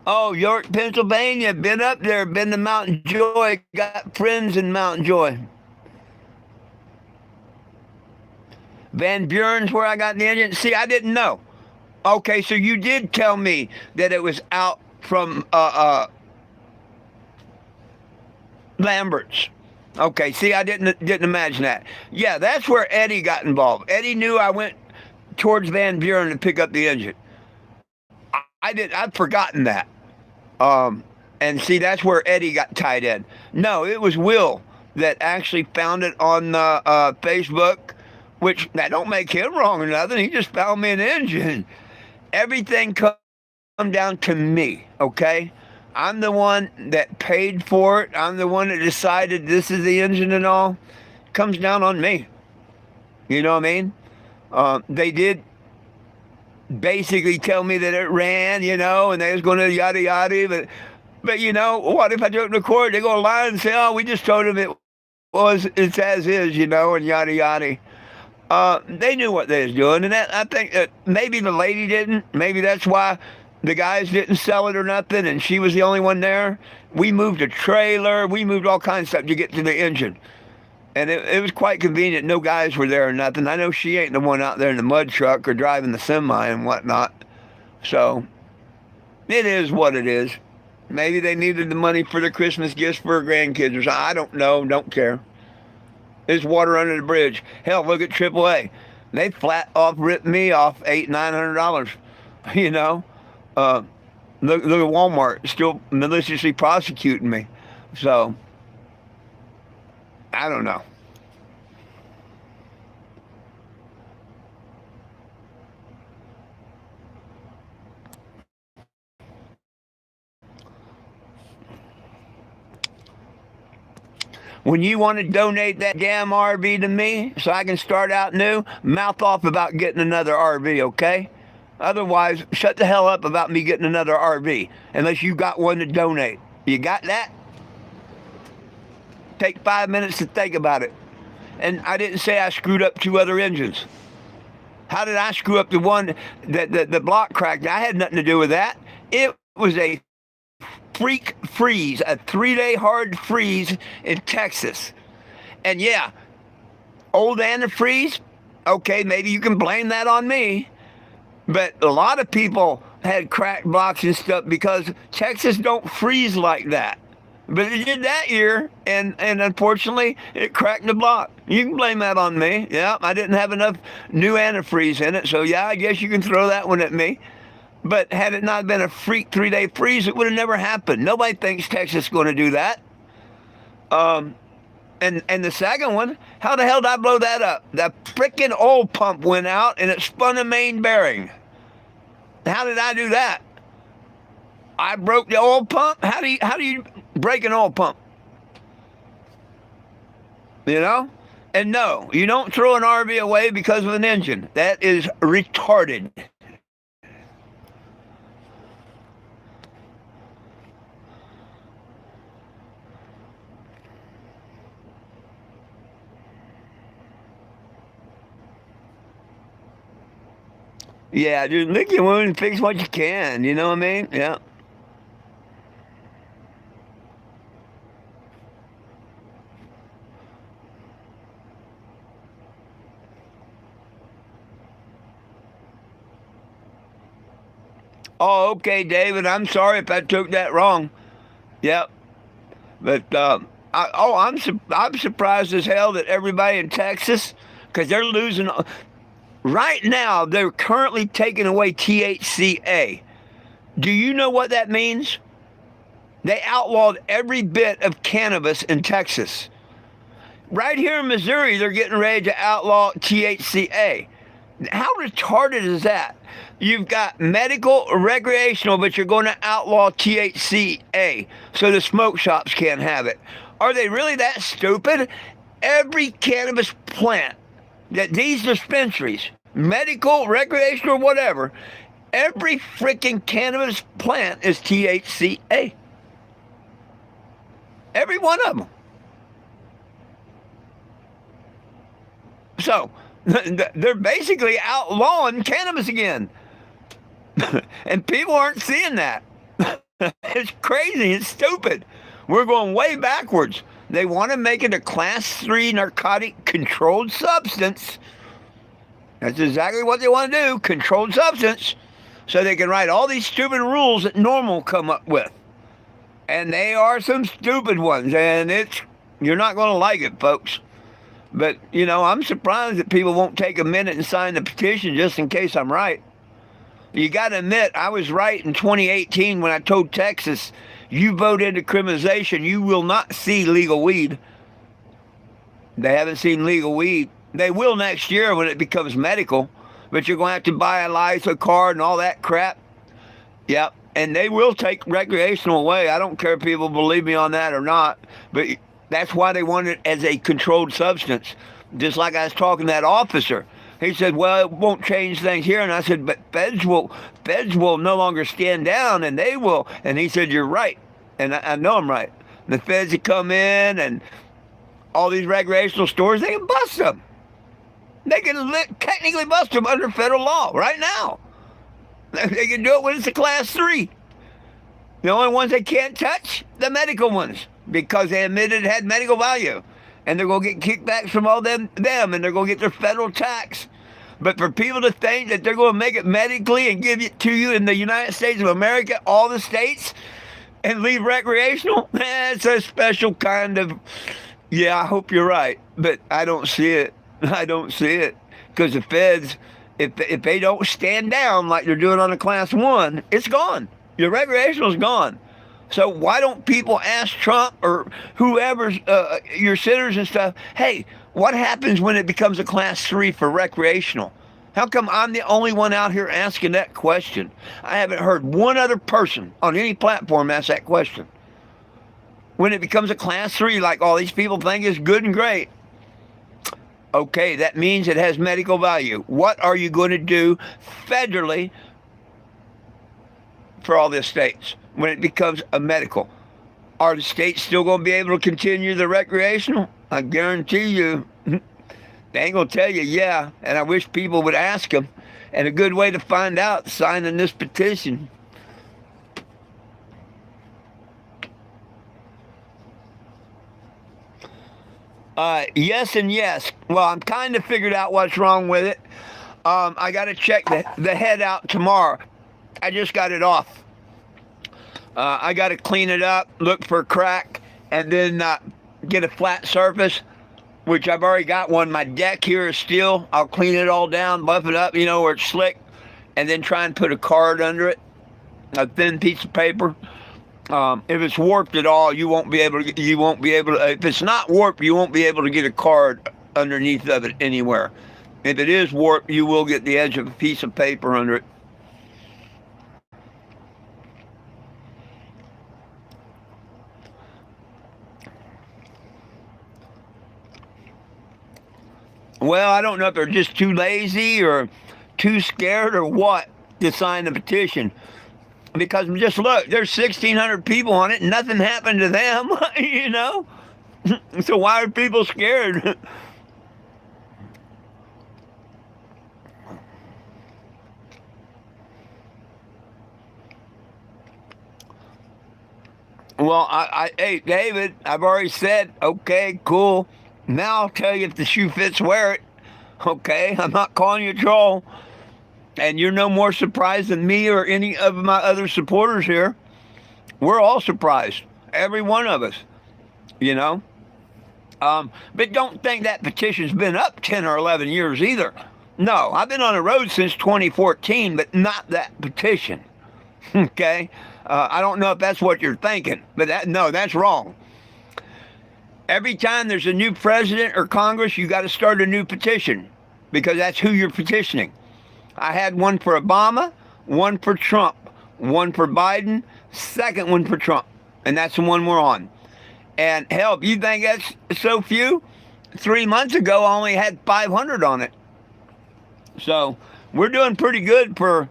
Oh, York, Pennsylvania. Been up there. Been to Mountain Joy. Got friends in Mountain Joy. Van Buren's where I got the engine. See, I didn't know. Okay, so you did tell me that it was out from Lambert's. Okay, see, I didn't imagine that. Yeah, that's where Eddie got involved. Eddie knew I went towards Van Buren to pick up the engine. I'd forgotten that. And see, that's where Eddie got tied in. No, it was Will that actually found it on Facebook, which that don't make him wrong or nothing. He just found me an engine. Everything come down to me, okay? I'm the one that paid for it. I'm the one that decided this is the engine and all. It comes down on me. You know what I mean? They did basically tell me that it ran, and they was going to yada yada. But you know, what if I took the court? They go lie and say, oh, we just told him it's as is, and yada yada. They knew what they was doing, and I think that maybe the lady didn't. Maybe that's why The guys didn't sell it or nothing, and she was the only one there. We moved a trailer. We moved all kinds of stuff to get to the engine. And it was quite convenient. No guys were there or nothing. I know she ain't the one out there in the mud truck or driving the semi and whatnot. So it is what it is. Maybe they needed the money for their Christmas gifts for her grandkids or something. I don't know. Don't care. It's water under the bridge. Hell, look at AAA. They flat off ripped me off $800-900. You know, look at Walmart still maliciously prosecuting me. So I don't know. When you want to donate that damn RV to me so I can start out new, mouth off about getting another RV, okay? Otherwise, shut the hell up about me getting another RV, unless you got one to donate. You got that? Take 5 minutes to think about it. And I didn't say I screwed up 2 other engines. How did I screw up the one that the block cracked? I had nothing to do with that. It was a freak freeze, a 3-day hard freeze in Texas. And yeah, old antifreeze, okay, maybe you can blame that on me. But a lot of people had cracked blocks and stuff because Texas don't freeze like that. But it did that year, and unfortunately, it cracked the block. You can blame that on me. Yeah, I didn't have enough new antifreeze in it, so yeah, I guess you can throw that one at me. But had it not been a freak 3-day freeze, it would have never happened. Nobody thinks Texas is going to do that. And the second one, how the hell did I blow that up? The frickin' oil pump went out and it spun a main bearing. How did I do that? I broke the oil pump? How do you break an oil pump? You know? And no, you don't throw an RV away because of an engine. That is retarded. Yeah, dude, lick your wound and fix what you can. You know what I mean? Yeah. Oh, okay, David. I'm sorry if I took that wrong. Yep. But I'm surprised as hell that everybody in Texas, because they're losing. Right now, they're currently taking away THCA. Do you know what that means? They outlawed every bit of cannabis in Texas. Right here in Missouri, they're getting ready to outlaw THCA. How retarded is that? You've got medical, recreational, but you're going to outlaw THCA so the smoke shops can't have it. Are they really that stupid? Every cannabis plant that these dispensaries, medical, recreational, whatever, every freaking cannabis plant is THCA. Every one of them. So, they're basically outlawing cannabis again. And people aren't seeing that. It's crazy. It's stupid. We're going way backwards. They want to make it a class 3 narcotic controlled substance. That's exactly what they want to do, controlled substance, so they can write all these stupid rules that NORML come up with. And they are some stupid ones, and you're not going to like it, folks. But, you know, I'm surprised that people won't take a minute and sign the petition just in case I'm right. You got to admit, I was right in 2018 when I told Texas, you vote into criminalization, you will not see legal weed. They haven't seen legal weed. They will next year when it becomes medical, but you're going to have to buy a license card and all that crap. Yep, and they will take recreational away. I don't care if people believe me on that or not, but that's why they want it as a controlled substance. Just like I was talking to that officer. He said, well, it won't change things here. And I said, but feds will no longer stand down, and they will. And he said, you're right. And I know I'm right. The feds that come in and all these recreational stores, they can bust them. They can technically bust them under federal law right now. They can do it when it's a class 3. The only ones they can't touch, the medical ones, because they admitted it had medical value. And they're going to get kickbacks from all them, and they're going to get their federal tax. But for people to think that they're going to make it medically and give it to you in the United States of America, all the states, and leave recreational, it's a special kind of, yeah, I hope you're right. But I don't see it. I don't see it. Because the feds, if they don't stand down like they're doing on a class 1, it's gone. Your recreational's gone. So why don't people ask Trump or whoever, your senators and stuff, hey, what happens when it becomes a class 3 for recreational? How come I'm the only one out here asking that question? I haven't heard one other person on any platform ask that question. When it becomes a class 3, like all these people think is good and great, okay, that means it has medical value. What are you going to do federally for all the states when it becomes a medical? Are the states still going to be able to continue the recreational? I guarantee you, they ain't going to tell you, yeah, and I wish people would ask them. And a good way to find out, signing this petition. Yes and yes. Well, I'm kind of figured out what's wrong with it. I got to check the head out tomorrow. I just got it off. I got to clean it up, look for a crack, and then get a flat surface, which I've already got one. My deck here is steel. I'll clean it all down, buff it up, where it's slick, and then try and put a card under it, a thin piece of paper. If it's warped at all, you won't be able to. If it's not warped, you won't be able to get a card underneath of it anywhere. If it is warped, you will get the edge of a piece of paper under it. Well, I don't know if they're just too lazy or too scared or what to sign the petition. Because just look, there's 1,600 people on it, and nothing happened to them, So why are people scared? Well, hey, David, I've already said, okay, cool. Now I'll tell you if the shoe fits, wear it. Okay, I'm not calling you a troll. And you're no more surprised than me or any of my other supporters here. We're all surprised. Every one of us, But don't think that petition's been up 10 or 11 years either. No, I've been on the road since 2014, but not that petition. Okay? I don't know if that's what you're thinking, but that's wrong. Every time there's a new president or Congress, you got to start a new petition because that's who you're petitioning. I had one for Obama, one for Trump, one for Biden, second one for Trump, and that's the one we're on. And hell, if you think that's so few, 3 months ago I only had 500 on it. So we're doing pretty good for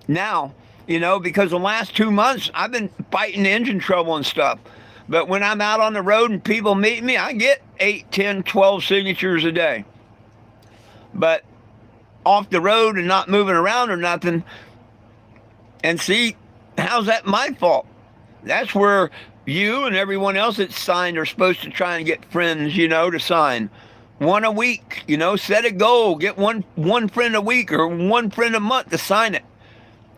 now, because the last 2 months I've been fighting engine trouble and stuff. But when I'm out on the road and people meet me, I get 8, 10, 12 signatures a day. But off the road and not moving around or nothing, and see, how's that my fault? That's where you and everyone else that's signed are supposed to try and get friends, to sign. One a week, set a goal, get one friend a week or one friend a month to sign it.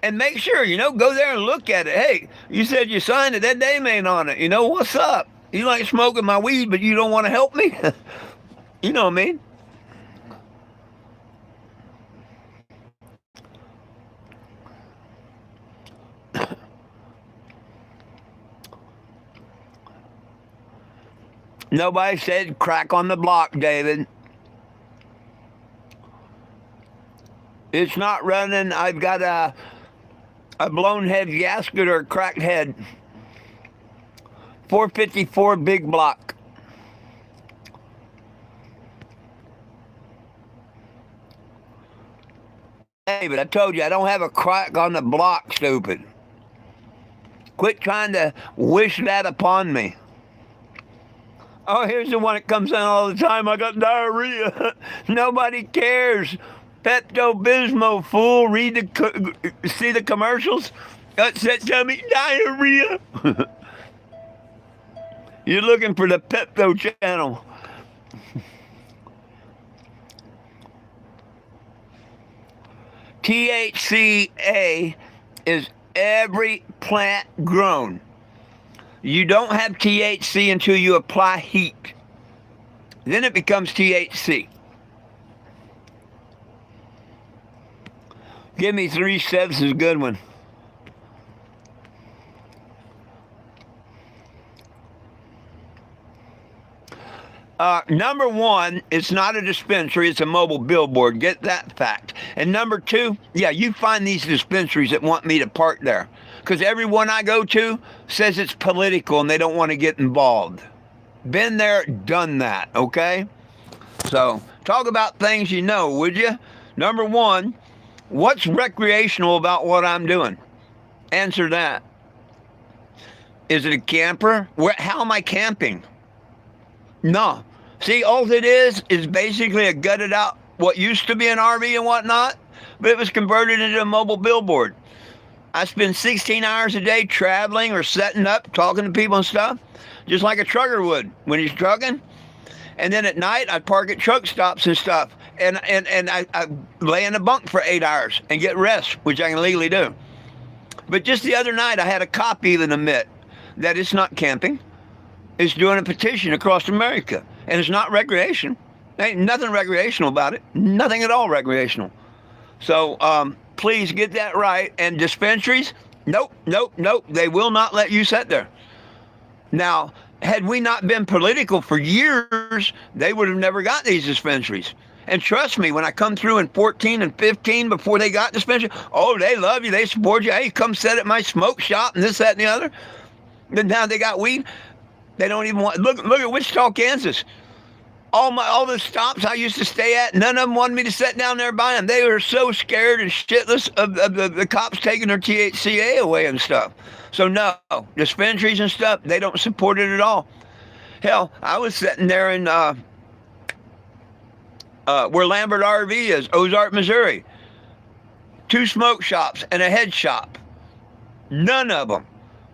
And make sure, go there and look at it. Hey, you said you signed it, that name ain't on it. What's up? You like smoking my weed, but you don't want to help me? You know what I mean? Nobody said crack on the block, David. It's not running. I've got a blown head gasket or a cracked head. 454 big block. David, I told you I don't have a crack on the block, stupid. Quit trying to wish that upon me. Oh, here's the one that comes in all the time. I got diarrhea. Nobody cares. Pepto-Bismol, fool. See the commercials? Tell me diarrhea. You're looking for the Pepto channel. THCA is every plant grown. You don't have THC until you apply heat. Then it becomes THC. Give me 3 steps is a good one. Number 1, it's not a dispensary, it's a mobile billboard. Get that fact. And number 2, yeah, you find these dispensaries that want me to park there. Because everyone I go to says it's political and they don't want to get involved. Been there, done that, okay? So, talk about things you know, would you? Number 1, what's recreational about what I'm doing? Answer that. Is it a camper? How am I camping? No. See, all it is basically a gutted out, what used to be an RV and whatnot, but it was converted into a mobile billboard. I spend 16 hours a day traveling or setting up, talking to people and stuff, just like a trucker would when he's trucking. And then at night, I park at truck stops and stuff, and I lay in a bunk for 8 hours and get rest, which I can legally do. But just the other night, I had a cop even admit that it's not camping. It's doing a petition across America. And it's not recreation. There ain't nothing recreational about it. Nothing at all recreational. So please get that right. And dispensaries, nope. They will not let you sit there. Now, had we not been political for years, they would have never got these dispensaries. And trust me, when I come through in 14 and 15 before they got dispensary, oh, they love you. They support you. Hey, come sit at my smoke shop and this, that, and the other. Then now they got weed. They don't even want, look at Wichita, Kansas. All the stops I used to stay at, none of them wanted me to sit down there by them. They were so scared and shitless of the cops taking their THCA away and stuff. So no, dispensaries and stuff, they don't support it at all. Hell, I was sitting there in where Lambert RV is, Ozark, Missouri. 2 smoke shops and a head shop. None of them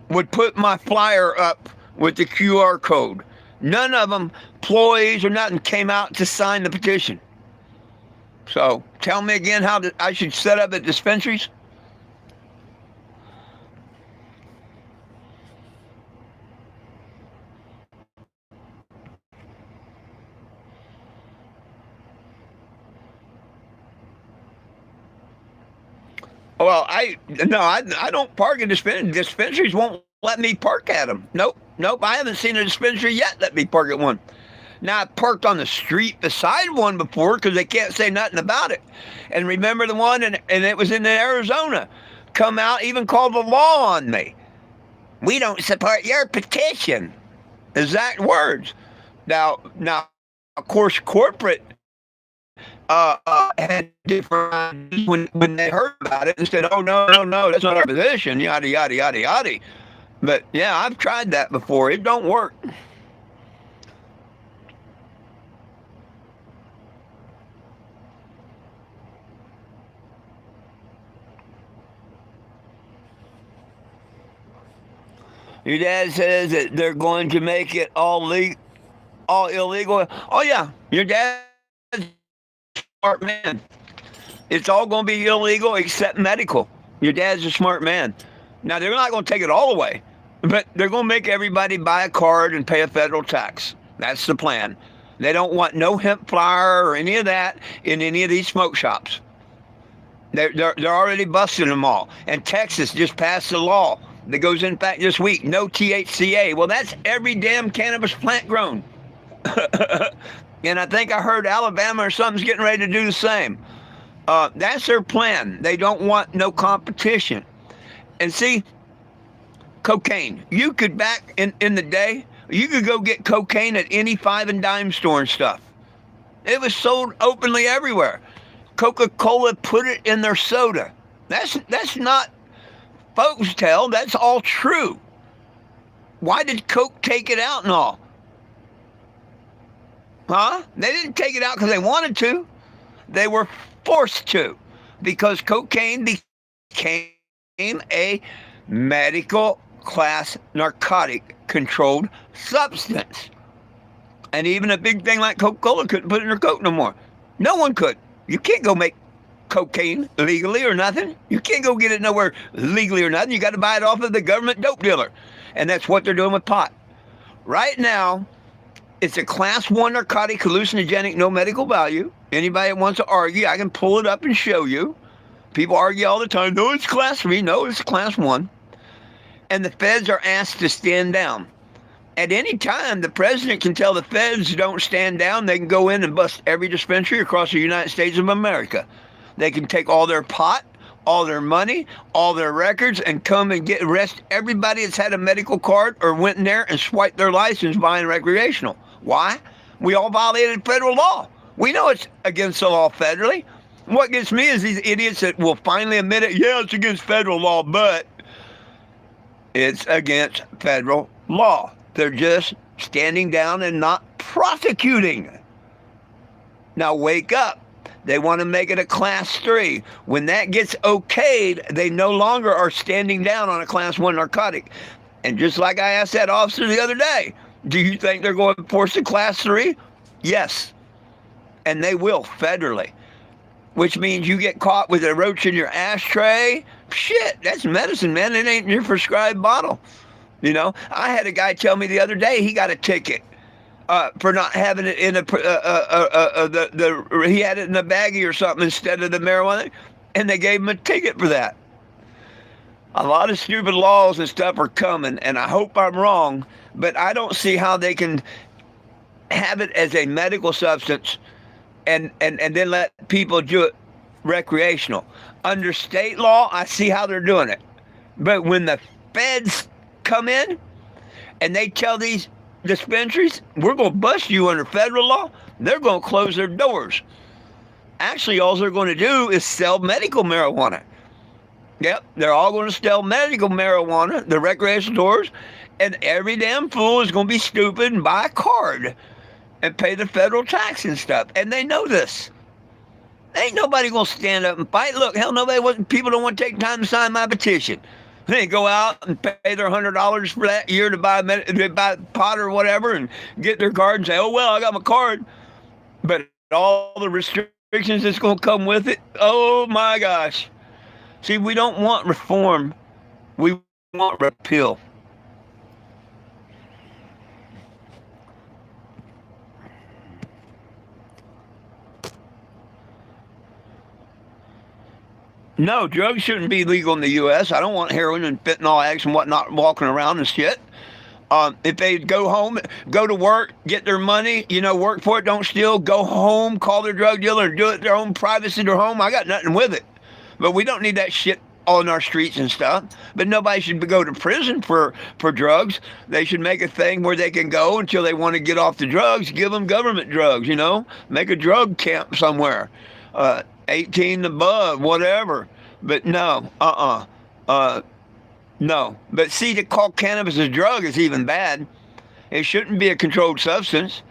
would put my flyer up with the QR code. None of them, employees or nothing, came out to sign the petition. So, tell me again how I should set up at dispensaries? Well, I don't park at dispensaries. Dispensaries won't let me park at them. Nope. I haven't seen a dispensary yet let me park at one. Now, I parked on the street beside one before because they can't say nothing about it. And remember the one, and it was in Arizona, come out, even called the law on me. We don't support your petition. Exact words. Now, of course, corporate had different when they heard about it and said, oh, no, that's not our position, yada, yada, yada, yada. But, yeah, I've tried that before. It don't work. Your dad says that they're going to make it all illegal. Oh, yeah, your dad's a smart man. It's all going to be illegal except medical. Your dad's a smart man. Now, they're not going to take it all away, but they're going to make everybody buy a card and pay a federal tax. That's the plan. They don't want no hemp flower or any of that in any of these smoke shops. They're already busting them all. And Texas just passed a law that goes in fact this week, no THCA. Well, that's every damn cannabis plant grown. And I think I heard Alabama or something's getting ready to do the same. That's their plan. They don't want no competition. And see, cocaine. You could back in the day, you could go get cocaine at any 5 and dime store and stuff. It was sold openly everywhere. Coca-Cola put it in their soda. That's not folks tale. That's all true. Why did Coke take it out and all? Huh? They didn't take it out because they wanted to. They were forced to, because cocaine became a medical class narcotic controlled substance. And even a big thing like Coca-Cola couldn't put it in their Coke no more. No one could. You can't go make cocaine legally or nothing. You can't go get it nowhere legally or nothing. You got to buy it off of the government dope dealer. And that's what they're doing with pot. Right now, it's a class 1 narcotic, hallucinogenic, no medical value. Anybody that wants to argue, I can pull it up and show you. People argue all the time, no, it's class 3. No, it's class 1. And the feds are asked to stand down. At any time, the president can tell the feds don't stand down. They can go in and bust every dispensary across the United States of America. They can take all their pot, all their money, all their records, and come and arrest everybody that's had a medical card or went in there and swiped their license buying recreational. Why? We all violated federal law. We know it's against the law federally. What gets me is these idiots that will finally admit it. Yeah, it's against federal law, but it's against federal law. They're just standing down and not prosecuting. Now wake up. They want to make it a class 3. When that gets okayed, they no longer are standing down on a class 1 narcotic. And just like I asked that officer the other day, do you think they're going to force a class 3? Yes. And they will federally. Which means you get caught with a roach in your ashtray. Shit, that's medicine, man. It ain't your prescribed bottle. You know, I had a guy tell me the other day he got a ticket for not having it in he had it in a baggie or something instead of the marijuana, and they gave him a ticket for that. A lot of stupid laws and stuff are coming, and I hope I'm wrong, but I don't see how they can have it as a medical substance and then let people do it recreational. Under state law, I see how they're doing it. But when the feds come in and they tell these dispensaries, we're going to bust you under federal law, they're going to close their doors. Actually, all they're going to do is sell medical marijuana. Yep, they're all going to sell medical marijuana, the recreational stores, and every damn fool is going to be stupid and buy a card and pay the federal tax and stuff. And they know this. Ain't nobody going to stand up and fight. Look, hell, people don't want to take time to sign my petition. They go out and pay their $100 for that year to buy pot or whatever and get their card and say, oh, well, I got my card. But all the restrictions that's going to come with it, oh, my gosh. See, we don't want reform. We want repeal. No, drugs shouldn't be legal in the U.S. I don't want heroin and fentanyl addicts and whatnot walking around and shit. If they go home, go to work, get their money, work for it, don't steal, go home, call their drug dealer, and do it their own privacy, their home, I got nothing with it. But we don't need that shit on our streets and stuff. But nobody should go to prison for drugs. They should make a thing where they can go until they want to get off the drugs, give them government drugs, make a drug camp somewhere. 18 above, whatever. But no, no. But see, to call cannabis a drug is even bad. It shouldn't be a controlled substance.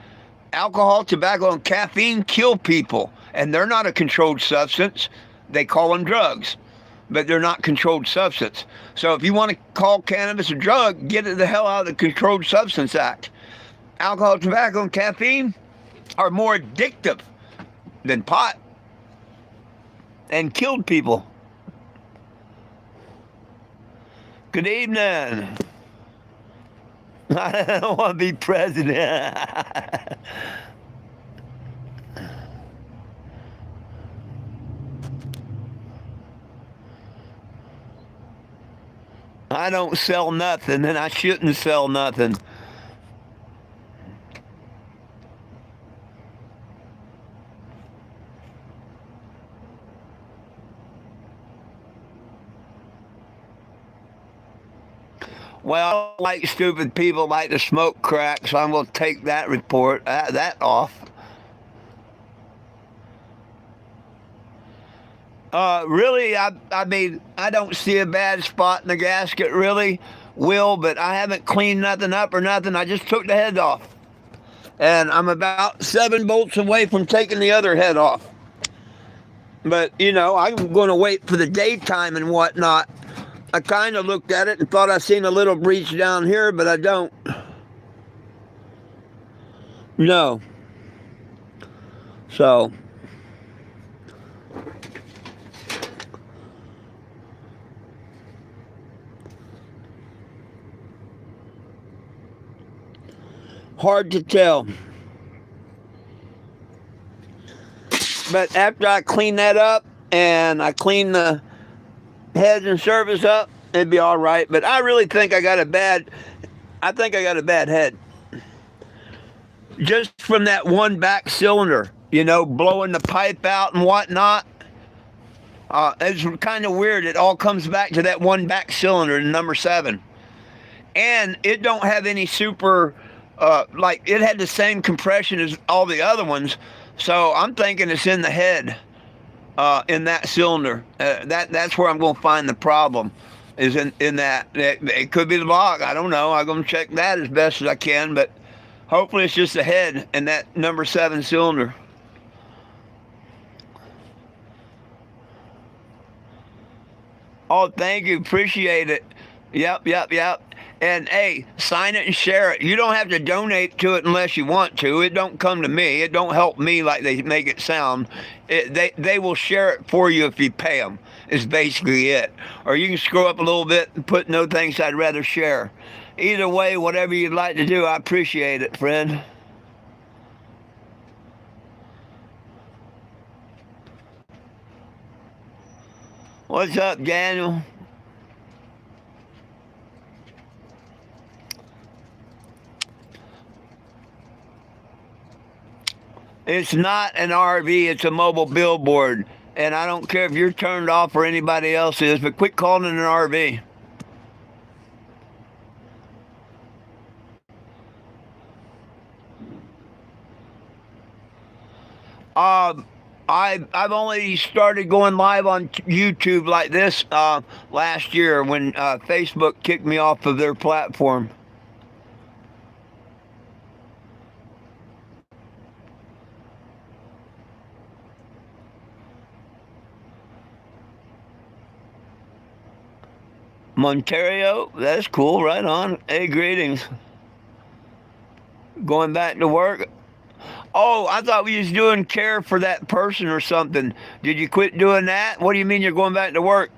Alcohol, tobacco, and caffeine kill people, and they're not a controlled substance. They call them drugs, but they're not controlled substance. So if you want to call cannabis a drug, get it the hell out of the Controlled Substance Act. Alcohol, tobacco, and caffeine are more addictive than pot and killed people. Good evening. I don't want to be president. I don't sell nothing, and I shouldn't sell nothing. Well, like stupid people like to smoke crack, so I'm going to take that report, that off. Really, I mean, I don't see a bad spot in the gasket, really, Will, but I haven't cleaned nothing up or nothing. I just took the head off. And I'm about 7 bolts away from taking the other head off. But, you know, I'm going to wait for the daytime and whatnot. I kind of looked at it and thought I seen a little breach down here, but I don't. No. So, hard to tell. But after I clean that up and I clean the heads and surface up, it'd be all right. But I really think I got a bad head. Just from that one back cylinder, you know, blowing the pipe out and whatnot. It's kind of weird. It all comes back to that one back cylinder, number 7. And it don't have any super, like, it had the same compression as all the other ones. So I'm thinking it's in the head, in that cylinder. That's where I'm going to find the problem, is in that. It could be the block. I don't know. I'm going to check that as best as I can. But hopefully it's just the head in that number 7 cylinder. Oh, thank you. Appreciate it. Yep. And hey, sign it and share it. You don't have to donate to it unless you want to. It don't come to me. It don't help me like they make it sound. They will share it for you if you pay them, is basically it. Or you can scroll up a little bit and put no thanks, I'd rather share. Either way, whatever you'd like to do, I appreciate it, friend. What's up, Daniel? It's not an RV, it's a mobile billboard. And I don't care if you're turned off or anybody else is, but quit calling it an RV. I've only started going live on YouTube like this last year when Facebook kicked me off of their platform. Ontario, that's cool, right on. Hey, greetings. Going back to work. Oh, I thought we was doing care for that person or something. Did you quit doing that? What do you mean you're going back to work?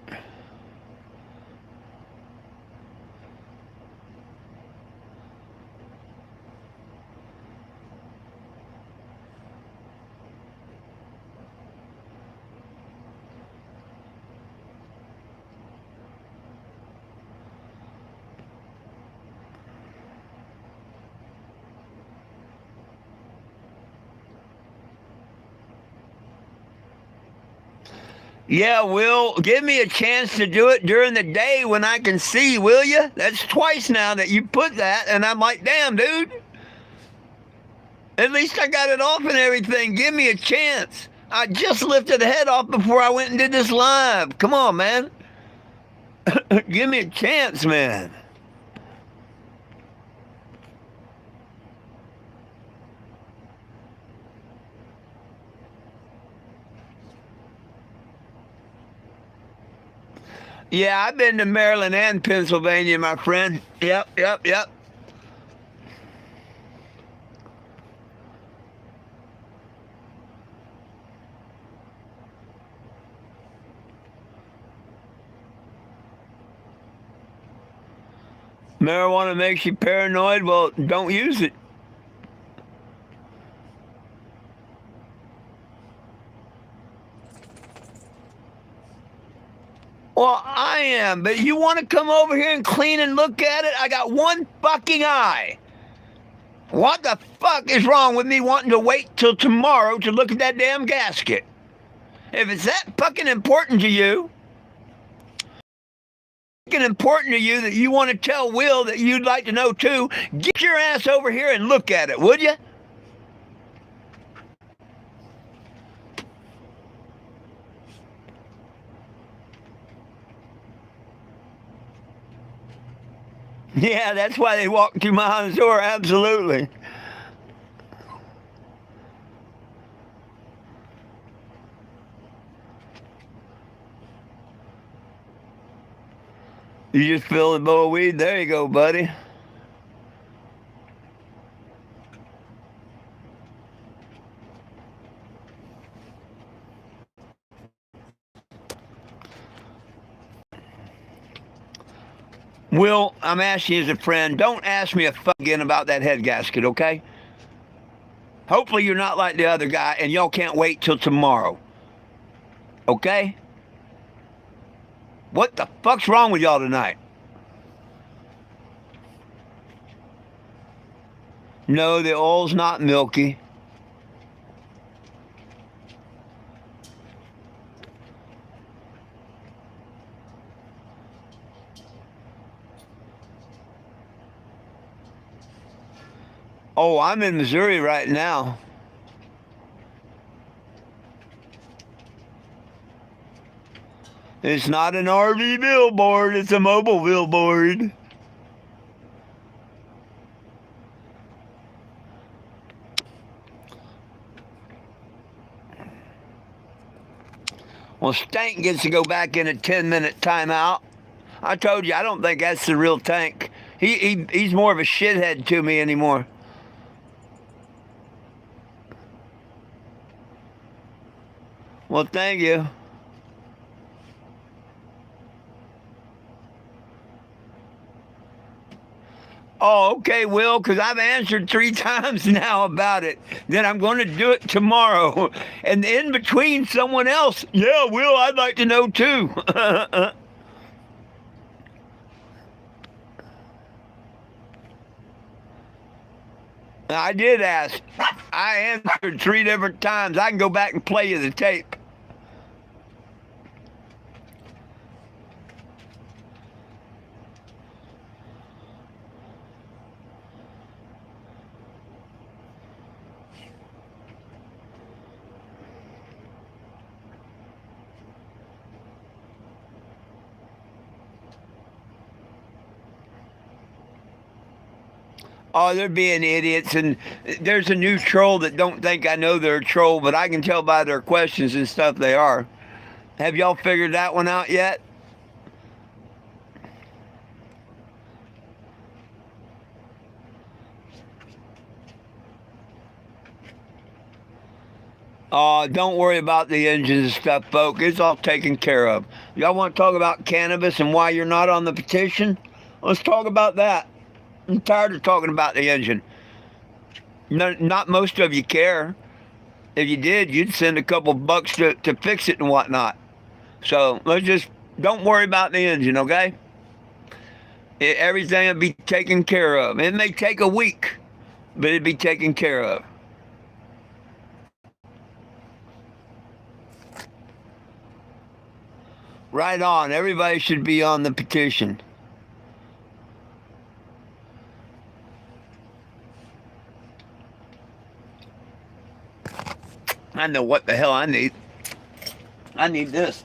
Yeah, Will, give me a chance to do it during the day when I can see, will you? That's twice now that you put that, and I'm like, damn, dude. At least I got it off and everything. Give me a chance. I just lifted the head off before I went and did this live. Come on, man. Give me a chance, man. Yeah, I've been to Maryland and Pennsylvania, my friend. Yep. Marijuana makes you paranoid? Well, don't use it. Well, I am, but you want to come over here and clean and look at it? I got one fucking eye. What the fuck is wrong with me wanting to wait till tomorrow to look at that damn gasket? If it's that fucking important to you, that you want to tell Will that you'd like to know too, get your ass over here and look at it, would you? Yeah, that's why they walk through my door, absolutely. You just fill the bowl of weed. There you go, buddy. Will, I'm asking you as a friend, don't ask me a fuck again about that head gasket, okay? Hopefully you're not like the other guy and y'all can't wait till tomorrow. Okay? What the fuck's wrong with y'all tonight? No, the oil's not milky. Oh, I'm in Missouri right now. It's not an RV billboard, it's a mobile billboard. Well, Stank gets to go back in a 10-minute timeout. I told you, I don't think that's the real Tank. He's more of a shithead to me anymore. Well, thank you. Oh, okay, Will, because I've answered 3 times now about it. Then I'm going to do it tomorrow. And in between, someone else, yeah, Will, I'd like to know too. I did ask. I answered 3 different times. I can go back and play you the tape. Oh, they're being idiots, and there's a new troll that don't think I know they're a troll, but I can tell by their questions and stuff they are. Have y'all figured that one out yet? Don't worry about the engines and stuff, folks. It's all taken care of. Y'all want to talk about cannabis and why you're not on the petition? Let's talk about that. I'm tired of talking about the engine. No, not most of you care. If you did, you'd send a couple bucks to fix it and whatnot. So let's just don't worry about the engine, okay? Everything will be taken care of. It may take a week, but it'll be taken care of. Right on. Everybody should be on the petition. I know what the hell I need. I need this.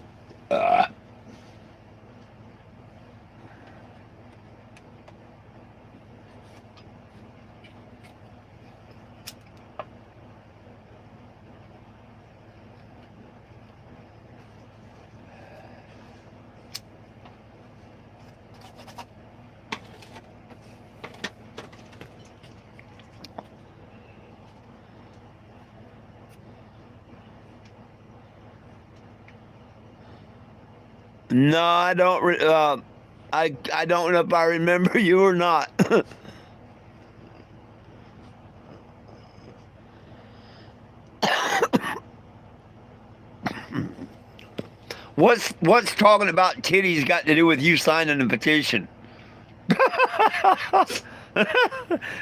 No, I don't. I don't know if I remember you or not. What's talking about titties got to do with you signing the petition?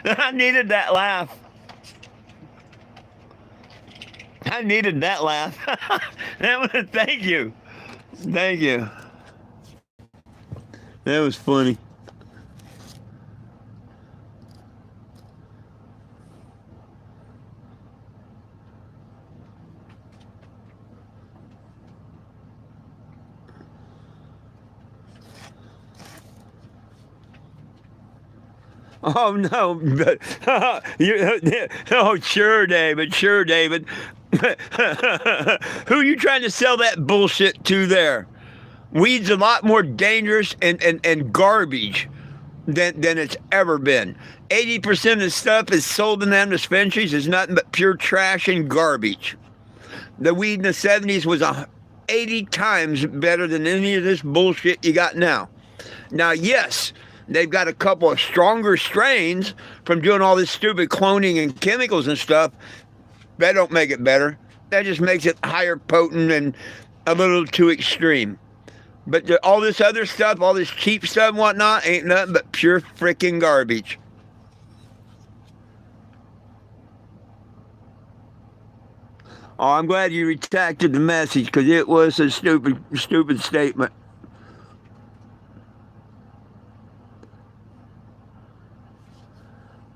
I needed that laugh. I needed that laugh. Thank you. Thank you. That was funny. Oh no! Oh sure, David. Sure, David. Who are you trying to sell that bullshit to there? Weed's a lot more dangerous and garbage than it's ever been. 80% of the stuff is sold in them dispensaries is nothing but pure trash and garbage. The weed in the 70s was 80 times better than any of this bullshit you got now. Now, yes, they've got a couple of stronger strains from doing all this stupid cloning and chemicals and stuff. That don't make it better. That just makes it higher potent and a little too extreme. But all this other stuff, all this cheap stuff and whatnot, ain't nothing but pure freaking garbage. Oh, I'm glad you retracted the message because it was a stupid statement.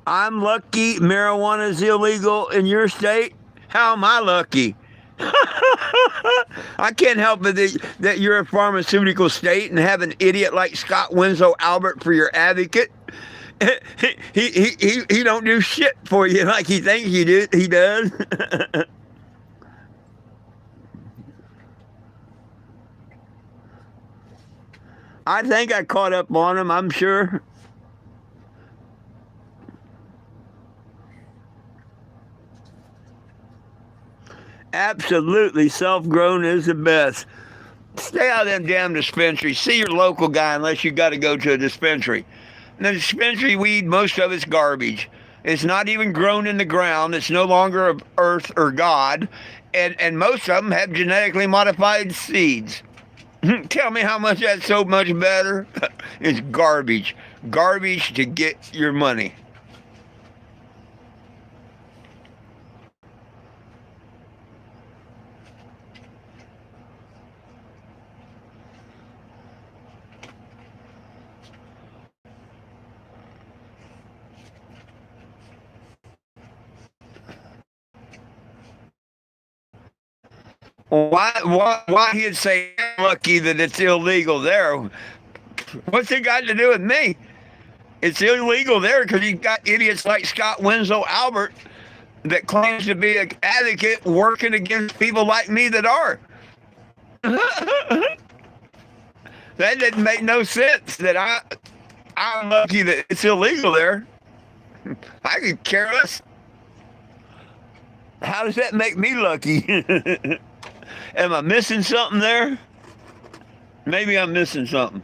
I'm lucky marijuana is illegal in your state. How am I lucky? I can't help it that you're a pharmaceutical state and have an idiot like Scott Winslow Albert for your advocate. He don't do shit for you like he thinks he does. I think I caught up on him, I'm sure. Absolutely, self-grown is the best. Stay out of them damn dispensaries. See your local guy unless you got to go to a dispensary. And the dispensary weed, most of it's garbage. It's not even grown in the ground. It's no longer of earth or God. And most of them have genetically modified seeds. Tell me how much that's so much better. It's garbage. Garbage to get your money. Why he'd say lucky that it's illegal there? What's it got to do with me? It's illegal there because you got idiots like Scott Winslow Albert that claims to be an advocate working against people like me that are. That didn't make no sense. That I'm lucky that it's illegal there. I could care less. How does that make me lucky? Am I missing something there? Maybe I'm missing something.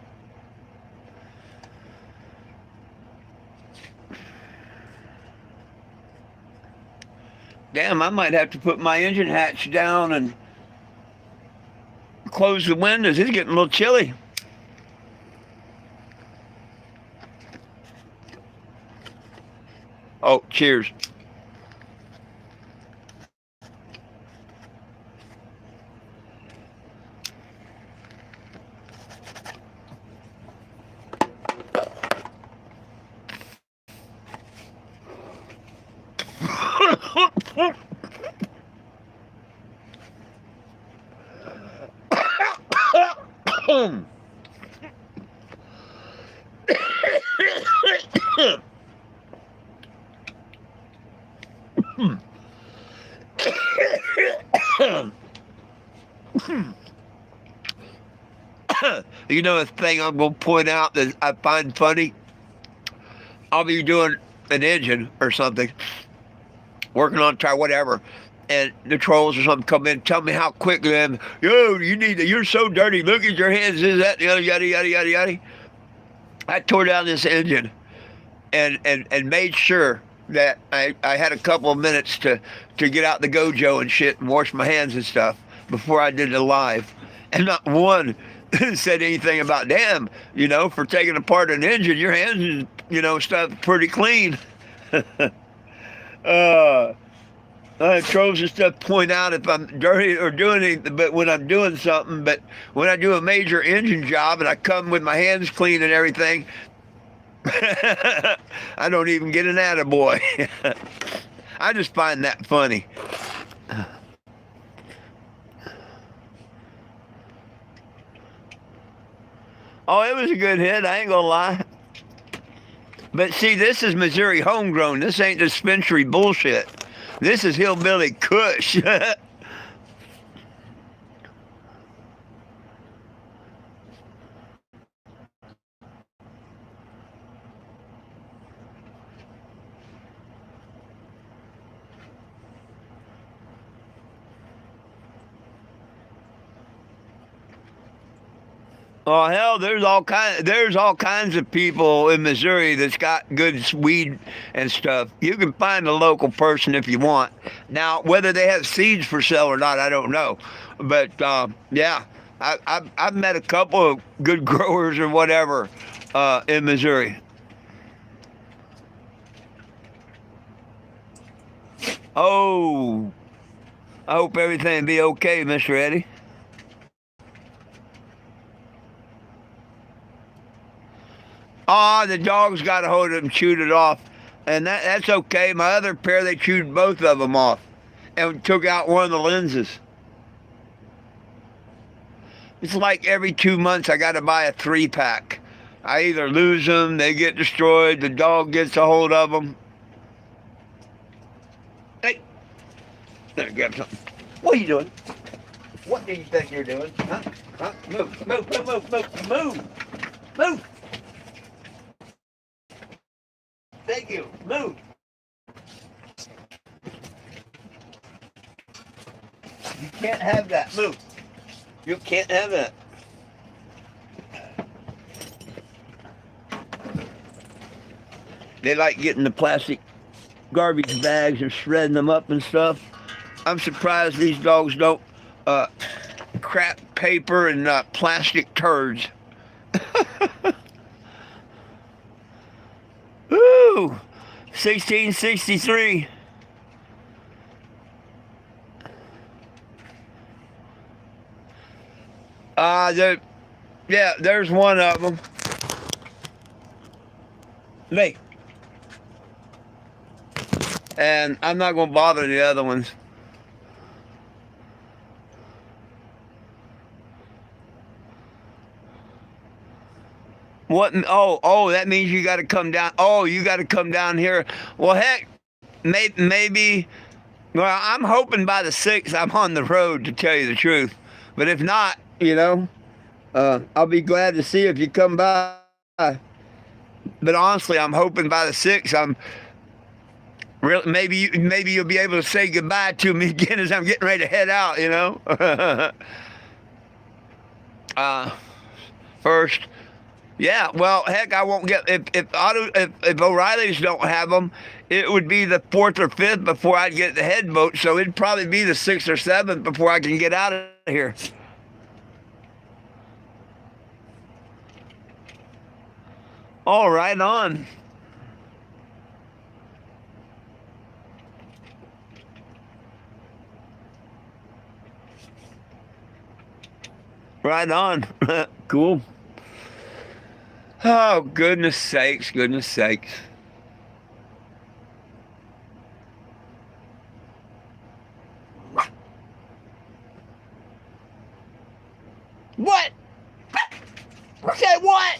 Damn, I might have to put my engine hatch down and close the windows. It's getting a little chilly. Oh, cheers. You know, a thing I'm going to point out that I find funny? I'll be doing an engine or something, working on a tire, whatever, and the trolls or something come in and tell me how quick them, yo, you're so dirty, look at your hands, is that, yada, yada, yada, yada, yada. I tore down this engine and made sure that I had a couple of minutes to get out the Gojo and shit and wash my hands and stuff before I did it live. And not one said anything about, damn, for taking apart an engine, your hands is, stuff pretty clean. Trolls and stuff point out if I'm dirty or doing anything, but when I'm doing something, but when I do a major engine job and I come with my hands clean and everything, I don't even get an attaboy. I just find that funny. Oh, it was a good hit, I ain't gonna lie. But see, this is Missouri homegrown. This ain't dispensary bullshit. This is hillbilly kush. Oh hell, there's all kinds of people in Missouri that's got good weed and stuff. You can find a local person if you want. Now, whether they have seeds for sale or not, I don't know. But yeah, I've met a couple of good growers or whatever in Missouri. Oh, I hope everything be okay, Mr. Eddie. Ah, the dogs got a hold of it and chewed it off. And that's okay. My other pair, they chewed both of them off and took out one of the lenses. It's like every 2 months I got to buy a 3-pack. I either lose them, they get destroyed, the dog gets a hold of them. Hey, there, grab something. What are you doing? What do you think you're doing? Huh? Huh? Move, move, move, move, move, move, move. Thank you. Move. You can't have that. Move. You can't have that. They like getting the plastic garbage bags and shredding them up and stuff. I'm surprised these dogs don't crap paper and plastic turds. Ooh, 1663. Yeah, there's one of them. Me. And I'm not going to bother the other ones. What? Oh, that means you got to come down. Oh, you got to come down here. Well, heck, maybe. Well, I'm hoping by the 6th I'm on the road, to tell you the truth. But if not, I'll be glad to see if you come by. But honestly, I'm hoping by the 6th I'm really, maybe you'll be able to say goodbye to me again as I'm getting ready to head out. First. Yeah, well, heck, I won't get if O'Reilly's don't have them, it would be the 4th or 5th before I'd get the head boat. So it'd probably be the 6th or 7th before I can get out of here. All right, on. Right on. Cool. Oh, goodness sakes, goodness sakes. What? Say what?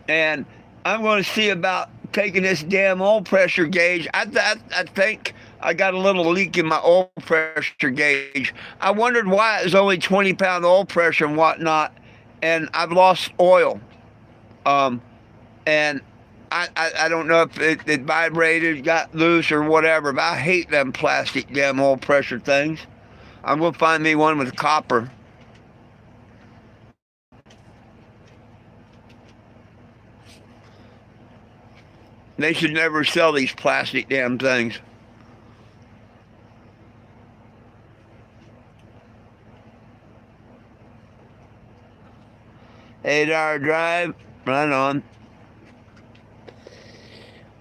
And I'm going to see about taking this damn oil pressure gauge. I think I got a little leak in my oil pressure gauge. I wondered why it was only 20-pound oil pressure and whatnot, and I've lost oil. And I don't know if it vibrated, got loose, or whatever, but I hate them plastic damn oil pressure things. I'm going to find me one with copper. They should never sell these plastic damn things. 8-hour drive, right on.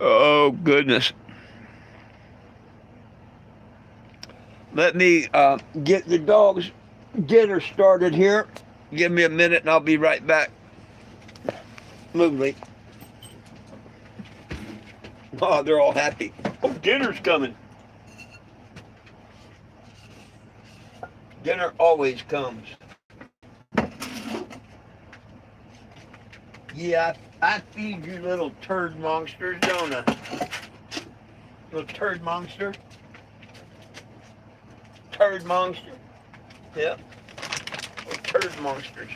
Oh, goodness. Let me get the dog's dinner started here. Give me a minute and I'll be right back. Move, Lee. Oh, they're all happy. Oh, dinner's coming. Dinner always comes. Yeah, I feed you little turd monsters, don't I? Little turd monster. Turd monster. Yep. Little turd monsters.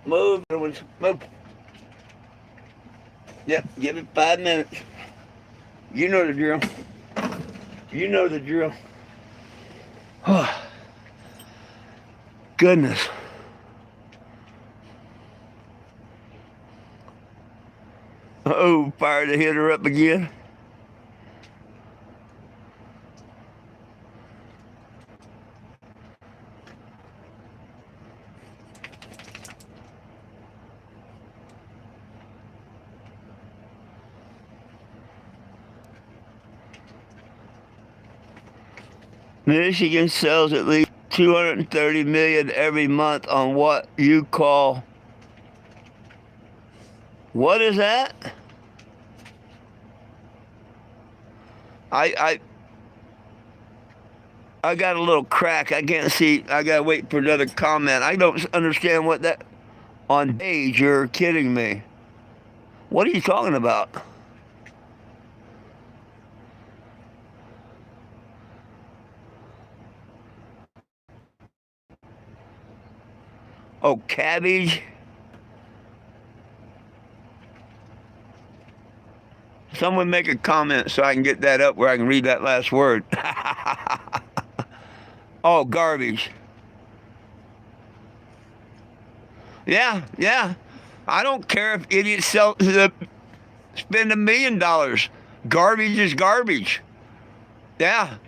Move, little ones. Move. Yep, give it 5 minutes. You know the drill. You know the drill. Oh, goodness. Oh, fire the hitter up again. Michigan sells at least 230 million every month on what you call, what is that? I I got a little crack. I can't see. I gotta wait for another comment. I don't understand what that on page. You're kidding me. What are you talking about? Oh, cabbage. Someone make a comment so I can get that up where I can read that last word. Oh, garbage. Yeah, yeah. I don't care if idiots spend $1 million. Garbage is garbage. Yeah.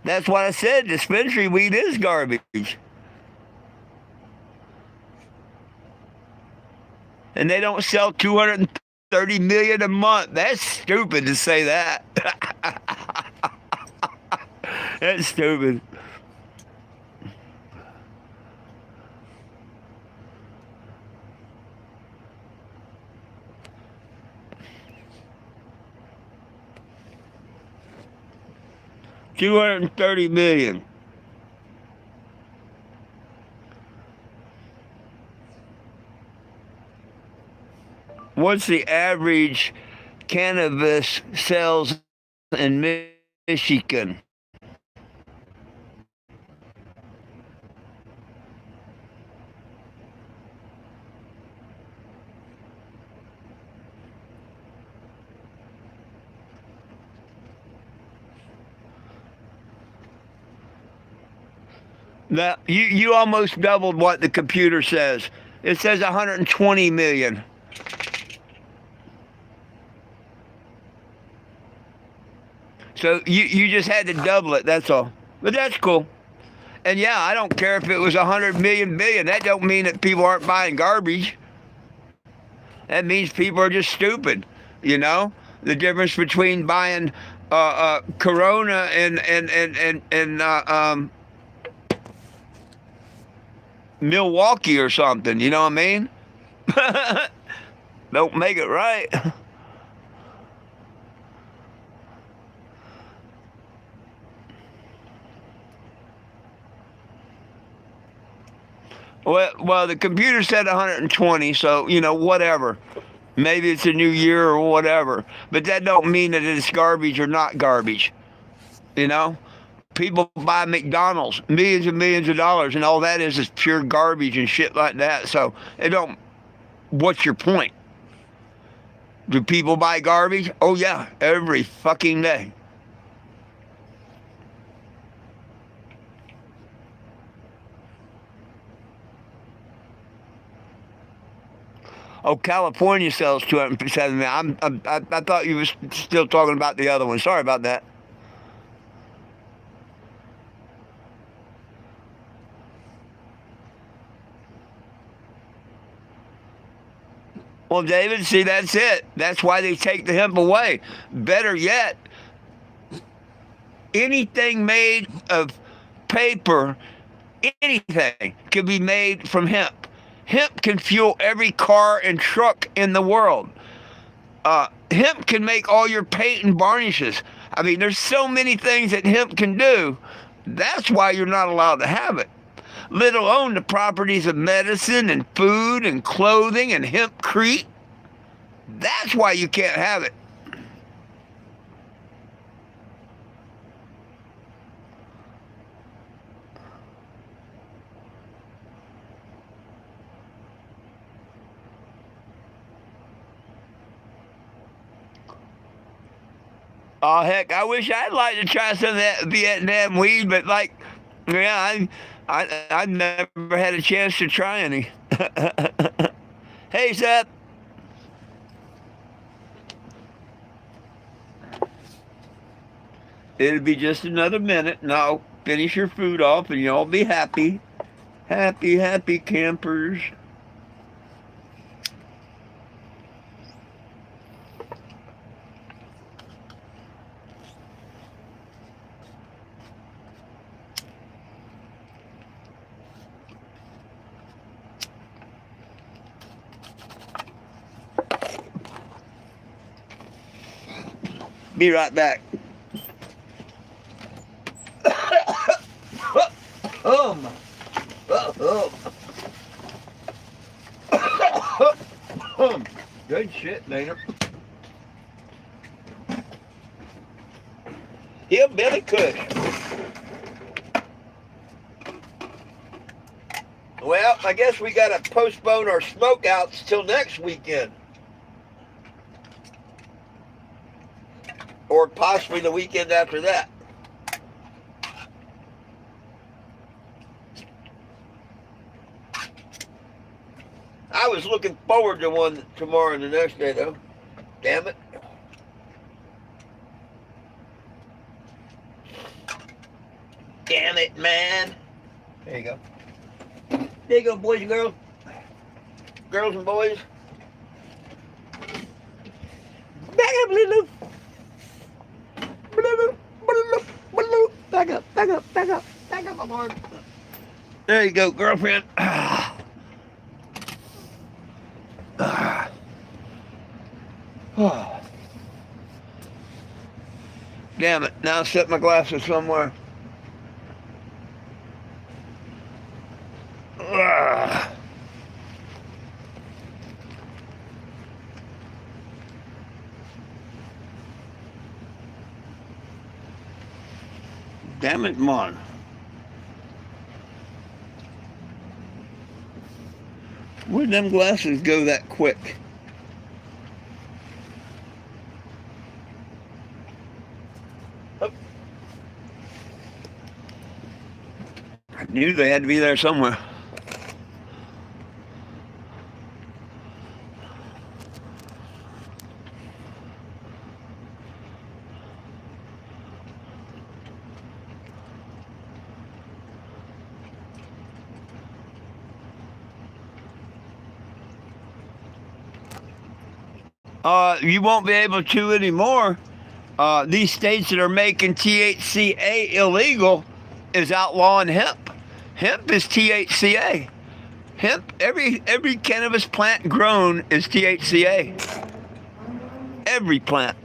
That's what I said. Dispensary weed is garbage. And they don't sell 230 million a month. That's stupid to say that. That's stupid. $230 million. What's the average cannabis sales in Michigan? Now, you almost doubled what the computer says. It says 120 million. So you just had to double it, that's all. But that's cool. And yeah, I don't care if it was 100 million billion. That don't mean that people aren't buying garbage. That means people are just stupid. You know? The difference between buying Corona and Milwaukee or something, you know what I mean? Don't make it right. Well, the computer said 120, so, whatever. Maybe it's a new year or whatever. But that don't mean that it's garbage or not garbage, you know? People buy McDonald's, millions and millions of dollars, and all that is pure garbage and shit like that. So, it don't, what's your point? Do people buy garbage? Oh, yeah, every fucking day. Oh, California sells 207 million. I thought you was still talking about the other one. Sorry about that. Well, David, see, that's it. That's why they take the hemp away. Better yet, anything made of paper, anything can be made from hemp. Hemp can fuel every car and truck in the world. Hemp can make all your paint and varnishes. I mean, there's so many things that hemp can do. That's why you're not allowed to have it. Let alone the properties of medicine and food and clothing and hempcrete. That's why you can't have it. Oh heck, I wish I'd like to try some of that Vietnam weed, but like, yeah, I've never had a chance to try any. Hey, Seth. It'll be just another minute, and I'll finish your food off, and you'll be happy, happy, happy campers. Be right back. Um, Good shit, Dana. Hillbilly Kush. Well, I guess we got to postpone our smokeouts till next weekend. Or possibly the weekend after that. I was looking forward to one tomorrow and the next day, though. Damn it. Damn it, man. There you go. There you go, boys and girls. Girls and boys. Back up, little. Back up, back up, back up, back up, I'm hard. There you go, girlfriend. Damn it, now set my glasses somewhere. Damn it, Mon. Where'd them glasses go that quick? Oh. I knew they had to be there somewhere. You won't be able to anymore. These states that are making THCA illegal is outlawing hemp. Hemp is THCA. Hemp, every cannabis plant grown is THCA. Every plant.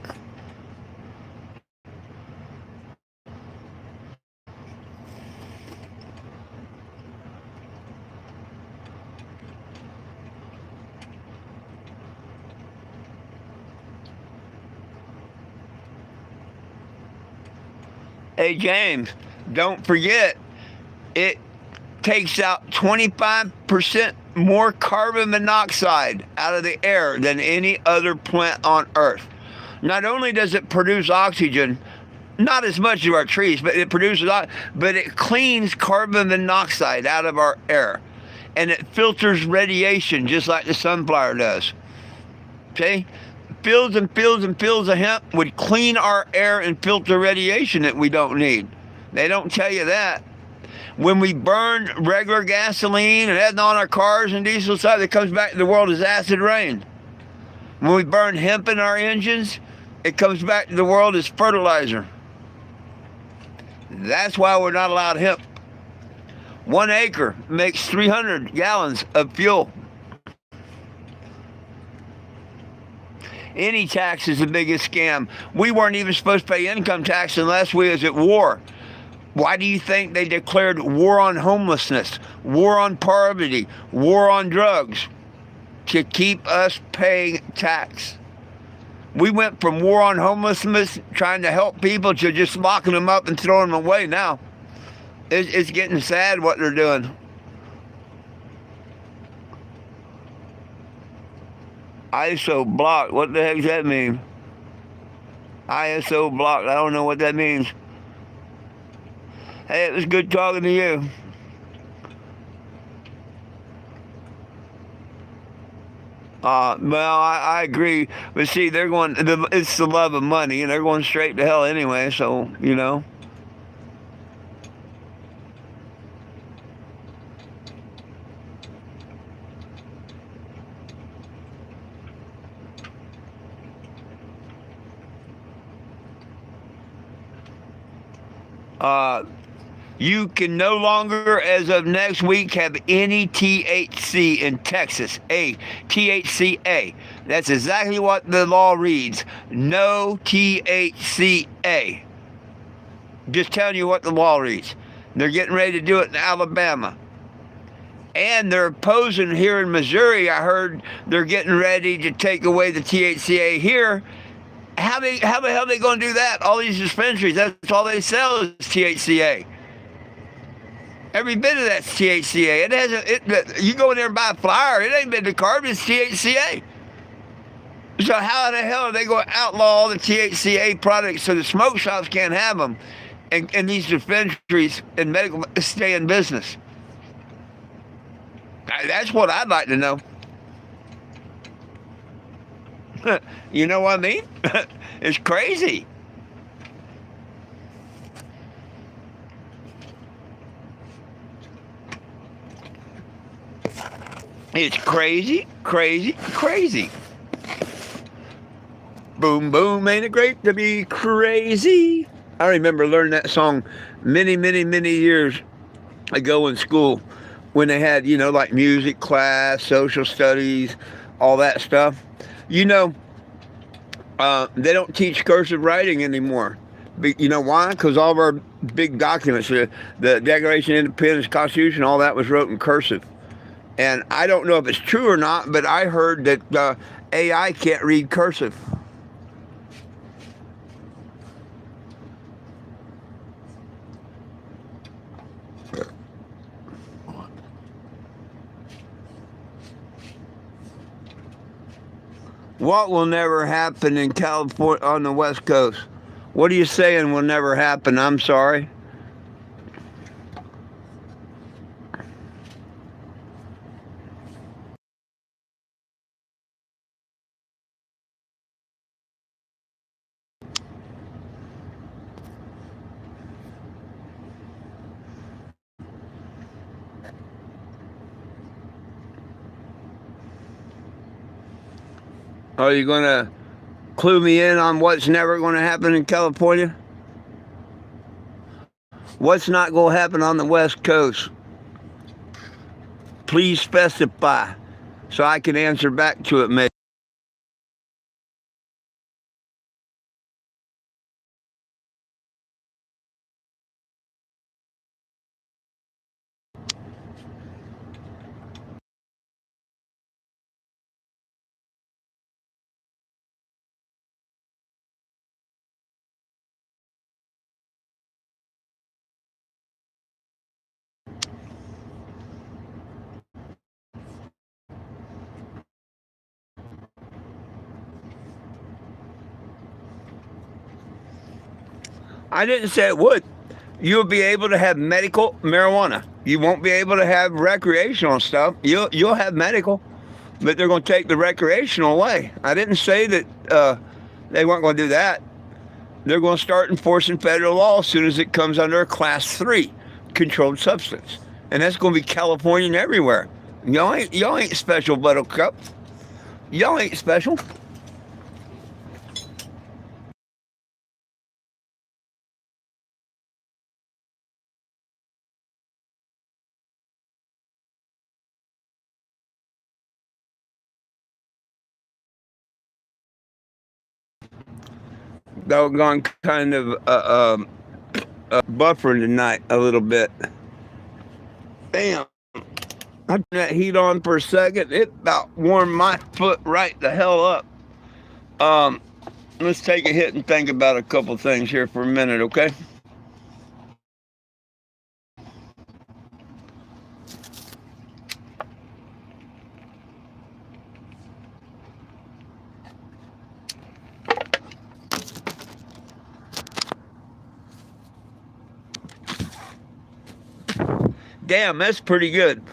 Hey, James, don't forget, it takes out 25% more carbon monoxide out of the air than any other plant on Earth. Not only does it produce oxygen, not as much as our trees, but it produces, but it cleans carbon monoxide out of our air. And it filters radiation just like the sunflower does. Okay? Fields and fields and fields of hemp would clean our air and filter radiation that we don't need. They don't tell you that. When we burn regular gasoline and add on our cars and diesel stuff, it comes back to the world as acid rain. When we burn hemp in our engines, it comes back to the world as fertilizer. That's why we're not allowed hemp. 1 acre makes 300 gallons of fuel. Any tax is the biggest scam. We weren't even supposed to pay income tax unless we was at war. Why do you think they declared war on homelessness, war on poverty, war on drugs? To keep us paying tax. We went from war on homelessness, trying to help people, to just locking them up and throwing them away now. It's getting sad what they're doing. ISO block, what the heck does that mean? ISO blocked. I don't know what that means. Hey, it was good talking to you. Well, I agree, but see, they're going. It's the love of money, and they're going straight to hell anyway. So you know. Uh, you can no longer, as of next week, have any THC in Texas. THCA. That's exactly what the law reads. No THCA. Just telling you what the law reads. They're getting ready to do it in Alabama. And they're opposing here in Missouri. I heard they're getting ready to take away the THCA here. How the hell are they going to do that? All these dispensaries, that's all they sell is THCA. Every bit of that's THCA. It hasn't. You go in there and buy a flower, it ain't been the carb, it's THCA. So how the hell are they going to outlaw all the THCA products so the smoke shops can't have them, and these dispensaries and medical stay in business? That's what I'd like to know. You know what I mean? It's crazy. It's crazy, crazy, crazy. Boom, boom, ain't it great to be crazy? I remember learning that song many, many, many years ago in school when they had, like music class, social studies, all that stuff. They don't teach cursive writing anymore. You know why? Because all of our big documents, the Declaration of Independence, Constitution, all that was wrote in cursive. And I don't know if it's true or not, but I heard that AI can't read cursive. What will never happen in California on the West Coast? What are you saying will never happen? I'm sorry. Are you going to clue me in on what's never going to happen in California? What's not going to happen on the West Coast? Please specify so I can answer back to it, maybe. I didn't say it would. You'll be able to have medical marijuana. You won't be able to have recreational stuff. You'll have medical, but they're going to take the recreational away. I didn't say that they weren't going to do that. They're going to start enforcing federal law as soon as it comes under a Class 3 controlled substance, and that's going to be California and everywhere. Y'all ain't special, Buttercup. Y'all ain't special. Doggone kind of buffering tonight a little bit. Damn. I turned that heat on for a second. It about warmed my foot right the hell up. Um, let's take a hit and think about a couple things here for a minute, okay? damn, that's pretty good.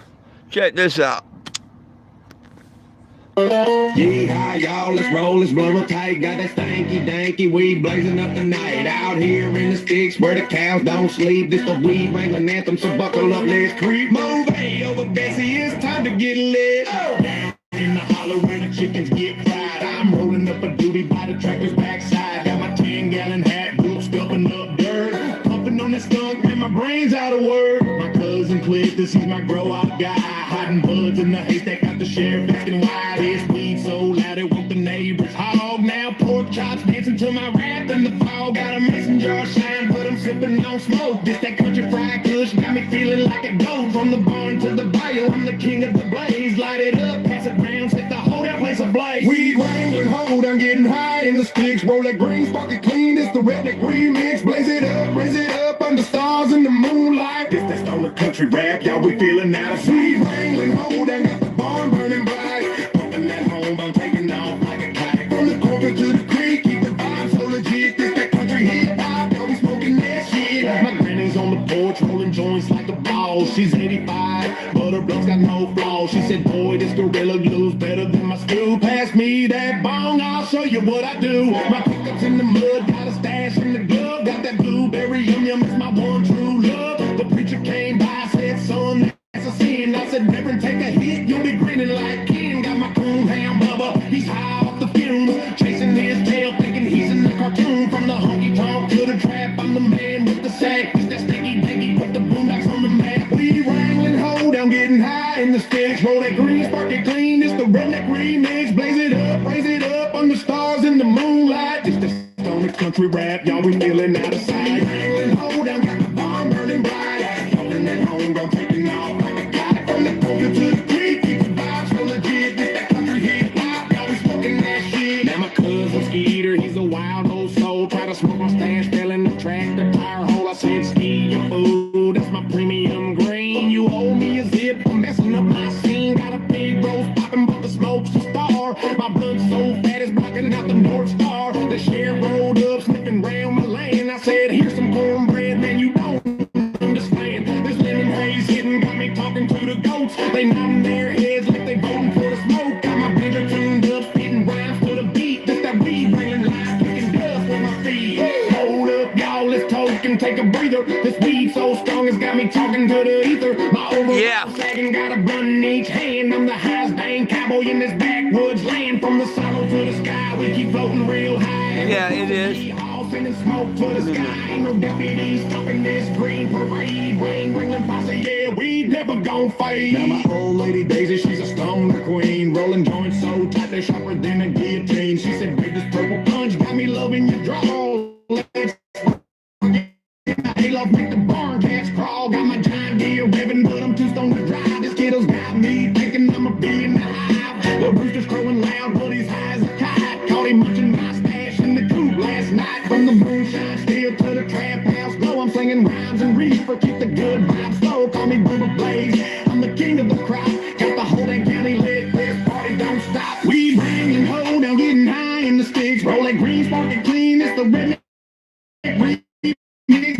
Check this out. Yeehaw, y'all, let's roll, let's blow up tight. Got that stanky, danky weed blazing up the night. Out here in the sticks where the cows don't sleep. This the weed wrangling anthem, so buckle up, let's creep. Move, hey, over Bessie, it's time to get lit. Down in the holler where the chickens get fried. I'm rolling up a doobie by the tractor's backside. Got my 10-gallon hat, boot stuffing up dirt. Pumping on the skunk, man, my brain's out of work. My cousin Cliff, this is my grow-out guy. Hiding buds in the haystack, got the sheriff asking why. This weed so loud it woke the neighbors. Hog now, pork chops dancing to my rap in the fall. Got a mason jar shine, but I'm sipping on smoke. This that country fried kush got me feeling like a goat. From the barn to the bayou, I'm the king of the blaze. Light it up, pass it round, set the whole damn place ablaze. Weed wrangling, hold, I'm getting high in the sticks. Roll that green, spark it clean, it's the redneck remix. Blaze it up, raise it up under stars in the moonlight. This that stoner country rap, y'all we feeling out of weed wrangling, hold, I got the barn burning bright. Pumping that home, I'm taking off like a kite. From the corner to the creek, keep the vibe so legit. This that country hip hop, y'all be smoking that shit. My granny's on the porch, rolling joints like a ball. She's 85, but her blood's got no flaws. She said, boy, this Gorilla Glue's better than my stew. Pass me that bong, I'll show you what I do. My pickup's in the mud, got a stash in the glove. Got that blueberry yum, it's my one true love. The preacher came by, said, son, that's a sin. I said, Reverend, take a hit, you'll be grinning like Ken. Got my coon ham Bubba, he's high off the fumes. Chasing his tail, thinking he's in the cartoon. From the honky tonk to the trap, I'm the man with the sack. It's that stinky dinky, put the boondocks on the map. We wrangling, hold, I'm getting high in the sticks. Roll that green, spark it clean, it's the redneck remix. Blaze it up, raise it up, under stars in the moonlight. It's the stoner country rap, y'all we feeling out of sight. Wrangling, hold, I'm got the barn burning bright. Holding that home, I'm taking off like a kite. From the corner to the creek, keep the vibe so legit. This that country hip hop, y'all we smoking that shit. Now my cousin Skeeter, he's a wild old soul. Try to smoke my stash, fell in the tractor tire hole. I said, Ski, you fool, that's my premium green. You owe me a zip for messing up my scene. Got a big rose popping, but the smoke's a star. My blood's so fat it's blocking out the North Star. The sheriff rolled up, sniffing round my lane. I said, here's some cornbread, man, you don't understand. This lemon haze hitting got me talking to the goats. They nodding their heads like they voting for the smoke. Got my banjo tuned up, spitting rhymes to the beat. This that weed bringing life, kicking dust with my feet. Hold up, y'all, let's talk and take a breather. This weed so strong it's got me talking to the ether. My overall sagging got a blunt in each hand. I'm the highest dang cowboy in this backwoods land. From the silo to the sky, we keep floating real high. Yeah, it is. Sending smoke to the sky. Ain't no deputies stopping this green parade. Rain bringing posse, yeah, we never gon' fade. Now my old lady Daisy, she's a stoner queen. Rolling joints so tight they sharper than a guillotine. She said, babe, this purple punch got me loving your draw. Let's halo make the barn cats crawl. Got my giant deer revving, but I'm too stoned to drive. This kiddo's got me thinking I'ma be in the hive. The rooster's crowing loud, but he's high as a kite. Caught him munching my stash in the coop last night. From the moonshine still to the trap house glow, I'm singing rhymes and reefer, keep the good vibes low. Call me Boomer Blaze, I'm the king of the crop. Got the whole damn county lit, this party don't stop. We banging, hold down, getting high in the sticks. Roll that green, spark it clean, it's the redneck remix.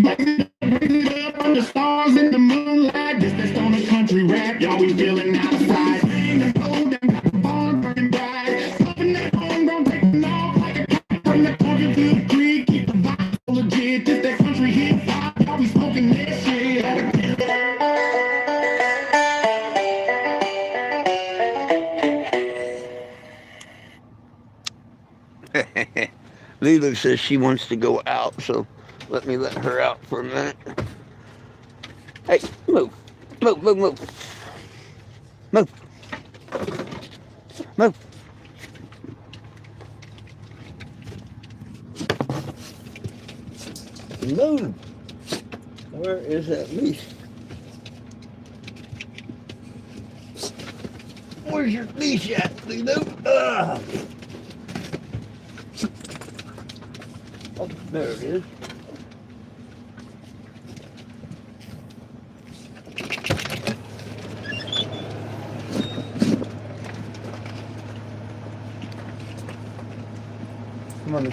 Blaze it up under stars in the moonlight. This that stoner country rap, y'all we feeling outside. Banging, hold down, got the barn burning bright. Something that homegrown taking off like a kite. From the corner to the creek, keep the vibe so legit. This that country hip hop, y'all we smoking that shit. Lila says she wants to go out, so let me let her out for a minute. Hey, move. Move, move, move. Move. Move. Move. Where is that leash? Where's your leash at, Lilo? Oh, there it is. Come on.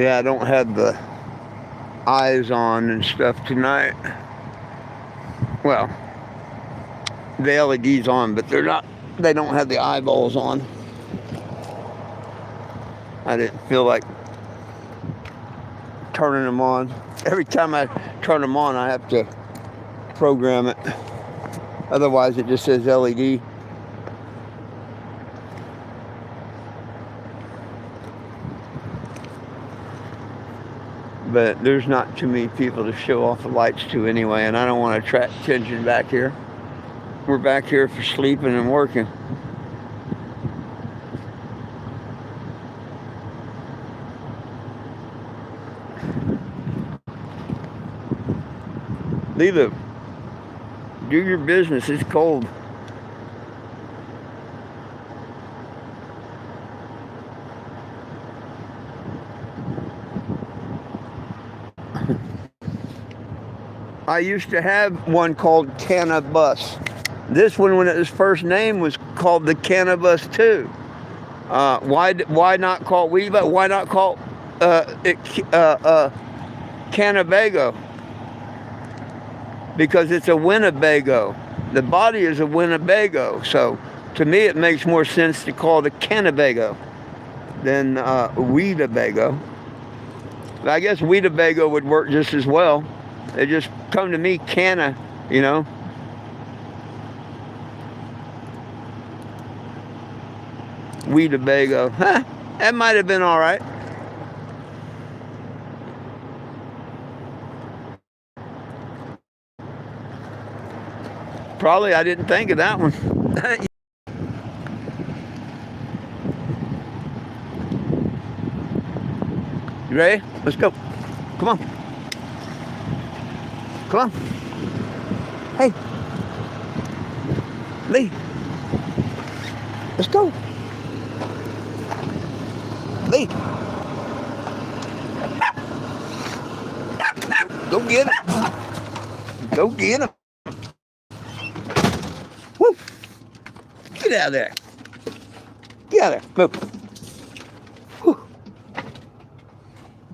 Yeah, I don't have the eyes on and stuff tonight. Well, the LED's on, but they don't have the eyeballs on. I didn't feel like turning them on. Every time I turn them on, I have to program it. Otherwise, it just says LED. But there's not too many people to show off the lights to anyway, and I don't want to attract attention back here. We're back here for sleeping and working. Lilo, do your business. It's cold. I used to have one called Cannabis. This one, when its first name was called the Cannabis too. Why not call weed? But why not call it Cannabago? Because it's a Winnebago. The body is a Winnebago. So to me, it makes more sense to call it a Cannabago than Weedabago. But I guess Weedabago would work just as well. They just come to me, canna, you know. Weedabago. Huh, that might have been all right. Probably I didn't think of that one. You ready? Let's go. Come on. Come on. Hey. Lee. Let's go. Lee. Go get him. Go get him. Woo. Get out of there. Get out of there. Move. Whew.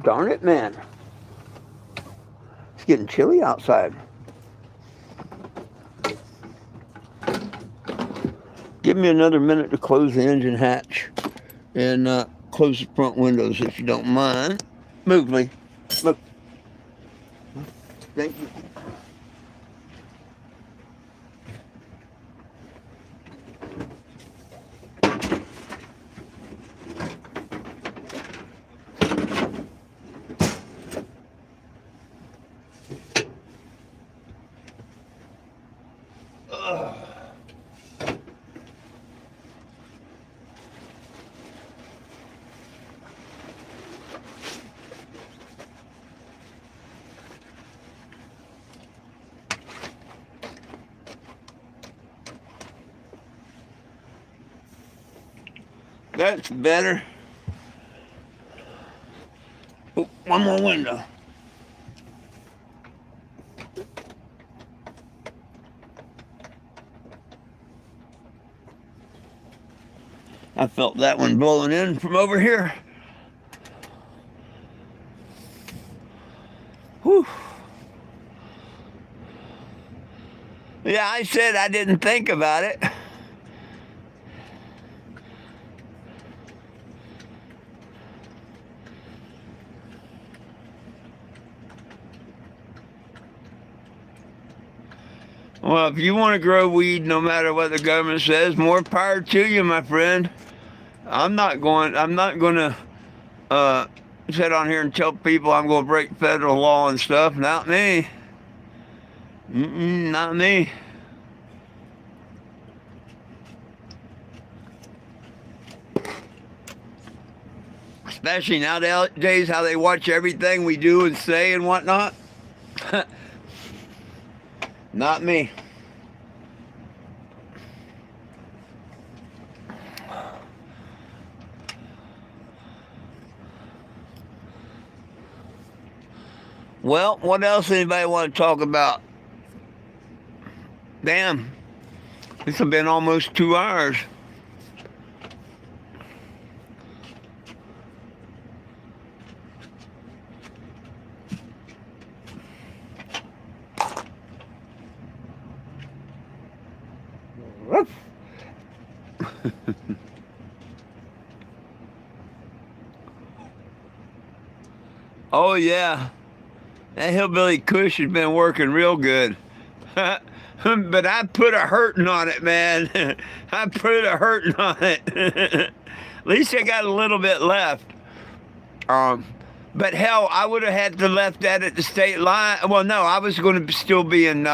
Darn it, man. It's getting chilly outside. Give me another minute to close the engine hatch and close the front windows if you don't mind. Move, Lee. Move. Thank you. That's better. Oh, one more window. I felt that one blowing in from over here. Whew. Yeah, I said I didn't think about it. Well, if you want to grow weed, no matter what the government says, more power to you, my friend. I'm not going to sit on here and tell people I'm going to break federal law and stuff. Not me. Not me. Especially nowadays, how they watch everything we do and say and whatnot. Not me. Well, what else anybody want to talk about? Damn, this has been almost 2 hours. Oh yeah, that hillbilly kush has been working real good. But I put a hurting on it, man. I put a hurting on it. At least I got a little bit left. Um, but hell, I would have had to left that at the state line. Well, no, I was going to still be in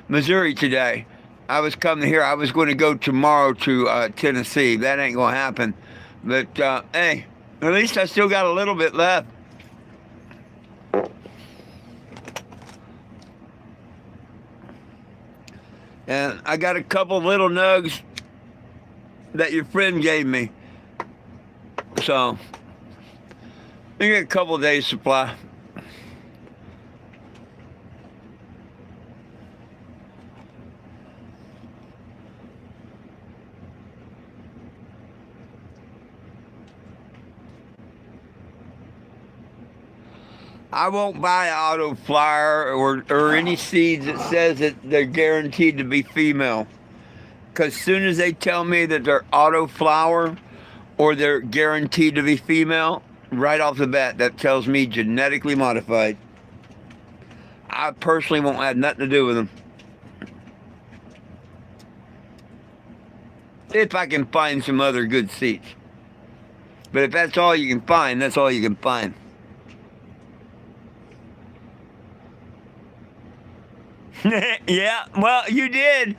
Missouri today. I was coming here. I was going to go tomorrow to Tennessee. That ain't going to happen. But hey, at least I still got a little bit left. And I got a couple little nugs that your friend gave me. So, I got a couple days supply. I won't buy an auto flyer or any seeds that says that they're guaranteed to be female. Because as soon as they tell me that they're auto flower or they're guaranteed to be female, right off the bat, that tells me genetically modified. I personally won't have nothing to do with them. If I can find some other good seeds. But if that's all you can find, that's all you can find. Yeah, well, you did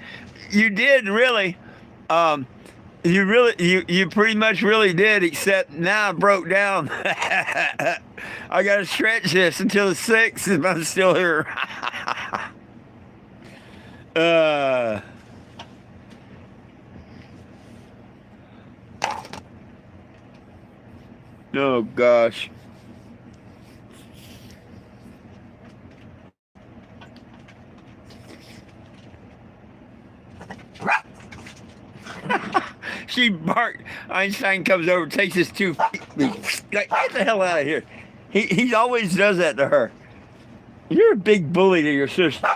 really. You pretty much really did, except now I broke down. I gotta stretch this until the 6th if I'm still here. Oh gosh. She barked. Einstein comes over, takes his 2 feet. Like, get the hell out of here. He always does that to her. You're a big bully to your sister.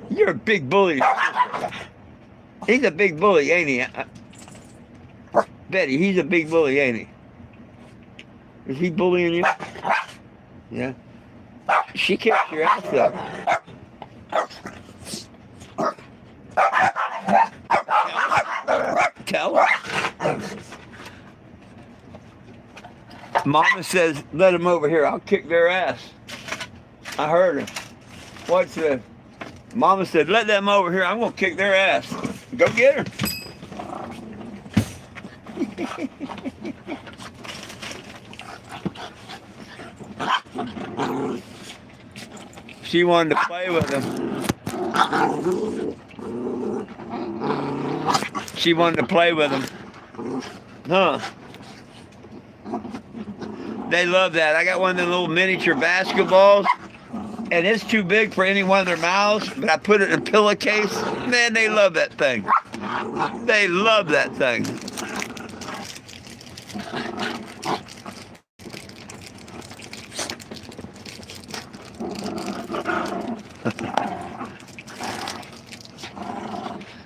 You're a big bully. He's a big bully, ain't he? Betty, he's a big bully, ain't he? Is he bullying you? Yeah. She kicked your ass up. Tell her. Mama says, let them over here. I'll kick their ass. I heard her. What's the... Mama said, let them over here. I'm going to kick their ass. Go get her. She wanted to play with him. She wanted to play with him. Huh. They love that. I got one of the little miniature basketballs, and it's too big for any one of their mouths, but I put it in a pillowcase. Man, they love that thing. They love that thing.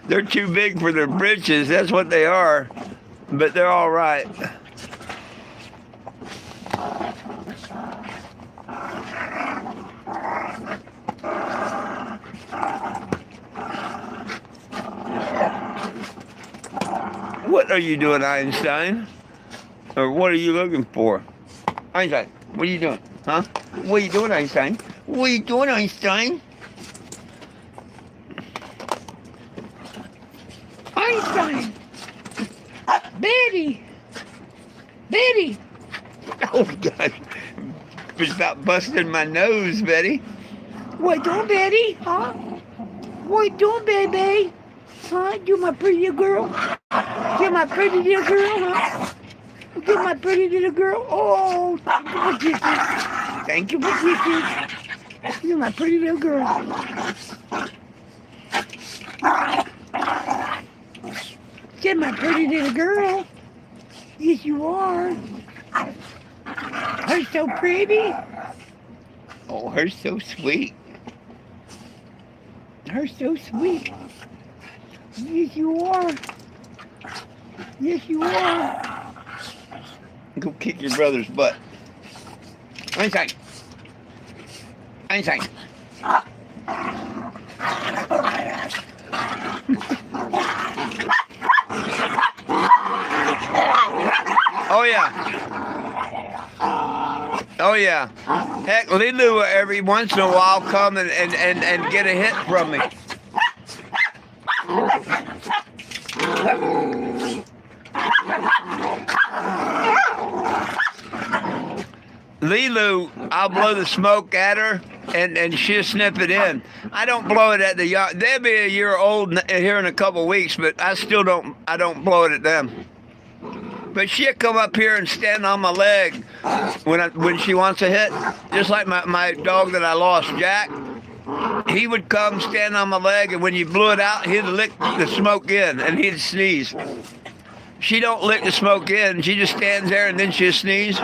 They're too big for their britches. That's what they are. But they're all right. What are you doing, Einstein? Or what are you looking for? Einstein, what are you doing? Huh? What are you doing, Einstein? What are you doing, Einstein? Einstein! Betty! Betty! Oh, gosh. It's about busting my nose, Betty. What you doing, Betty? Huh? What you doing, baby? Huh? You my pretty little girl? You my pretty little girl, huh? You my pretty little girl? Oh, thank you for kisses. Thank you for kisses. You my pretty little girl. You're my pretty little girl. Yes, you are. Her so pretty. Oh, her so sweet. Her so sweet. Yes, you are. Yes, you are. Go kick your brother's butt. Einstein. Einstein. Oh, yeah. Oh, yeah. Heck, Lilu every once in a while come and get a hit from me. Lilu, I'll blow the smoke at her, and she'll snip it in. I don't blow it at the young. They'll be a year old here in a couple of weeks, but I still don't. I don't blow it at them. But she'll come up here and stand on my leg when she wants a hit. Just like my dog that I lost, Jack. He would come stand on my leg, and when you blew it out, he'd lick the smoke in, and he'd sneeze. She don't lick the smoke in. She just stands there, and then she'll sneeze.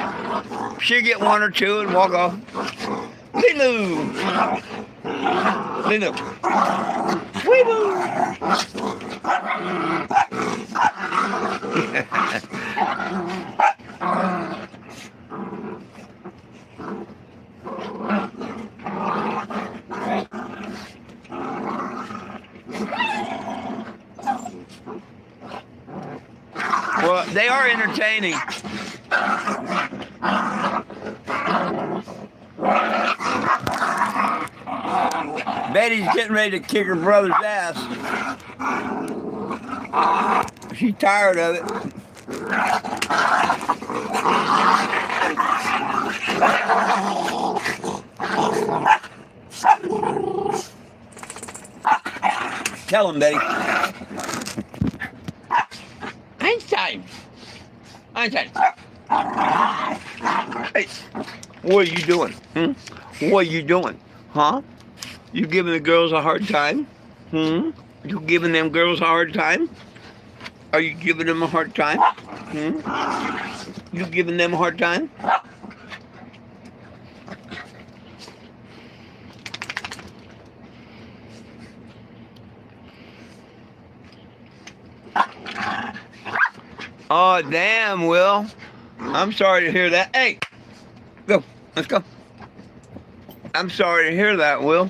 She'll get one or two and walk off. Lilu! Lilu! Weeboo! Well, they are entertaining. Betty's getting ready to kick her brother's ass. She's tired of it. Tell him, Betty. Einstein. Einstein. Hey, what are you doing? What are you doing? Huh? You giving the girls a hard time? You giving them girls a hard time? Are you giving them a hard time? You giving them a hard time? Oh, damn, Will. I'm sorry to hear that. Hey, go. Let's go. I'm sorry to hear that, Will.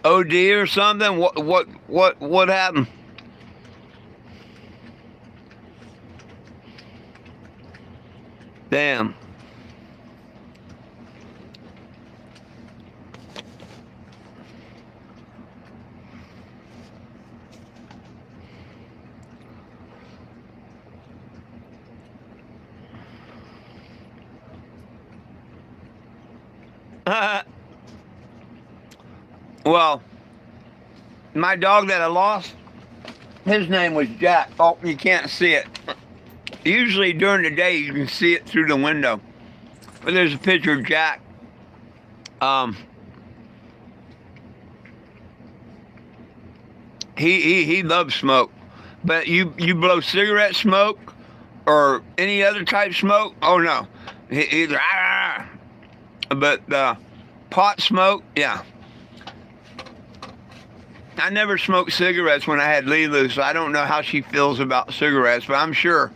OD or something? What happened? Damn. Well, my dog that I lost, his name was Jack. Oh, you can't see it. Usually during the day you can see it through the window. But there's a picture of Jack. He loves smoke. But you blow cigarette smoke or any other type smoke, oh no. He's but pot smoke, yeah. I never smoked cigarettes when I had Lilu, so I don't know how she feels about cigarettes, but I'm sure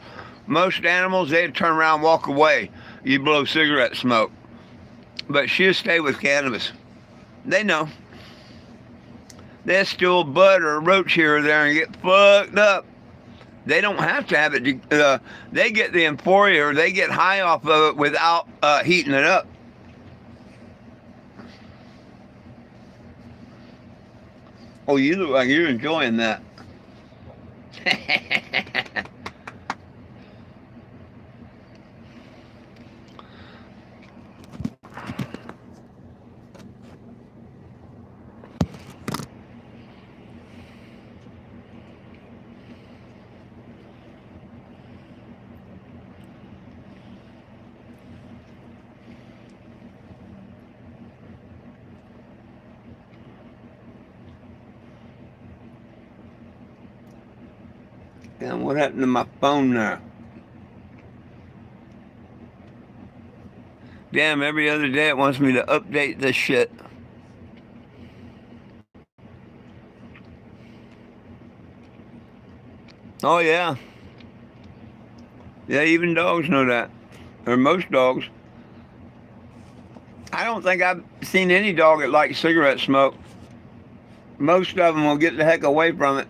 most animals, they'd turn around and walk away. You blow cigarette smoke. But she'll stay with cannabis. They know. They'll steal a bud or a roach here or there and get fucked up. They don't have to have it. They get the euphoria or they get high off of it without heating it up. Oh, you look like you're enjoying that. Damn, what happened to my phone there? Damn, every other day it wants me to update this shit. Oh yeah, yeah. Even dogs know that, or most dogs. I don't think I've seen any dog that likes cigarette smoke. Most of them will get the heck away from it.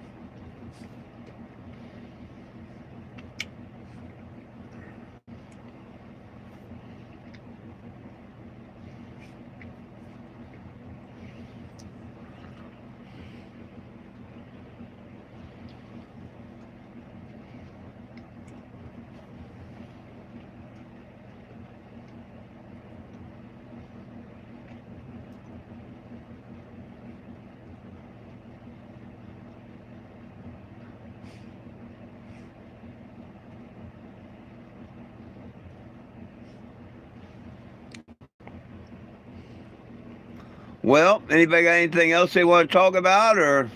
Well, anybody got anything else they want to talk about, or?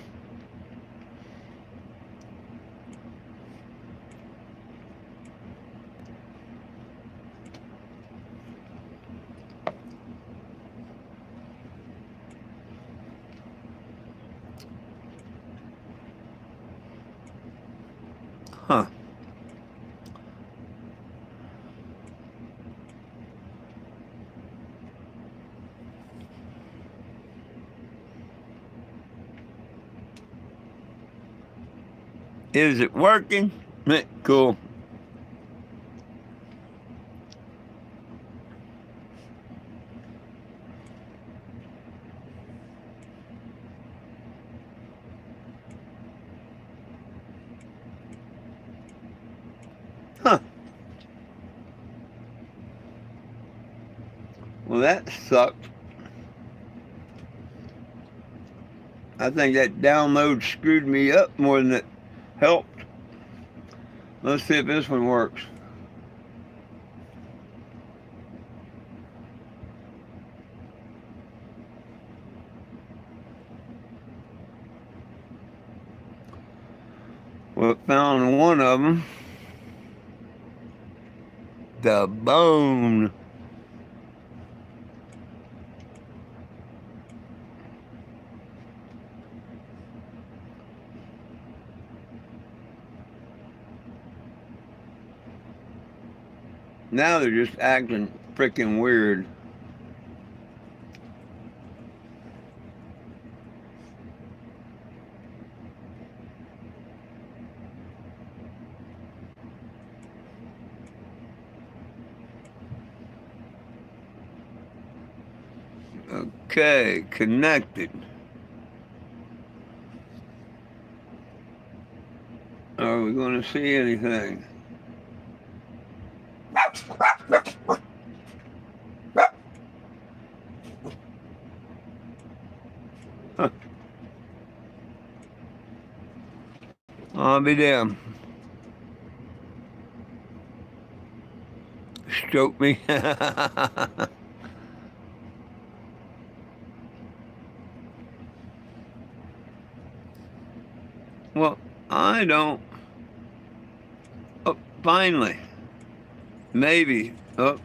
Huh. Is it working? Cool. Huh. Well, that sucked. I think that download screwed me up more than it helped. Let's see if this one works. Well, found one of them. The bone. Now they're just acting freaking weird. Okay, connected. Are we going to see anything? Huh. I'll be damned. Stroke me. Well, I don't. Oh, finally. Maybe. Oh.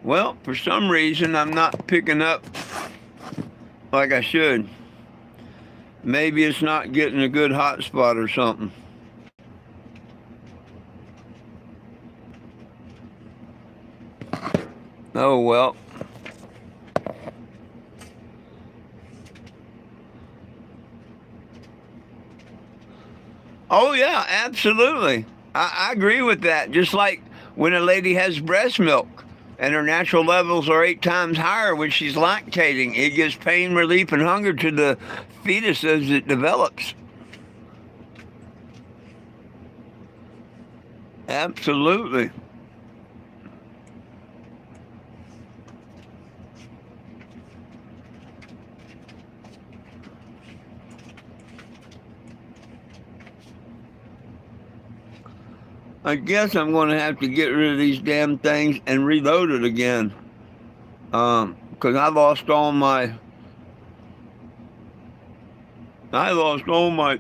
Well, for some reason, I'm not picking up like I should. Maybe it's not getting a good hotspot or something. Oh, well. Oh, yeah, absolutely. I agree with that. Just like when a lady has breast milk and her natural levels are 8 times higher when she's lactating, it gives pain relief and hunger to the fetus as it develops. Absolutely. I guess I'm going to have to get rid of these damn things and reload it again. Because I lost all my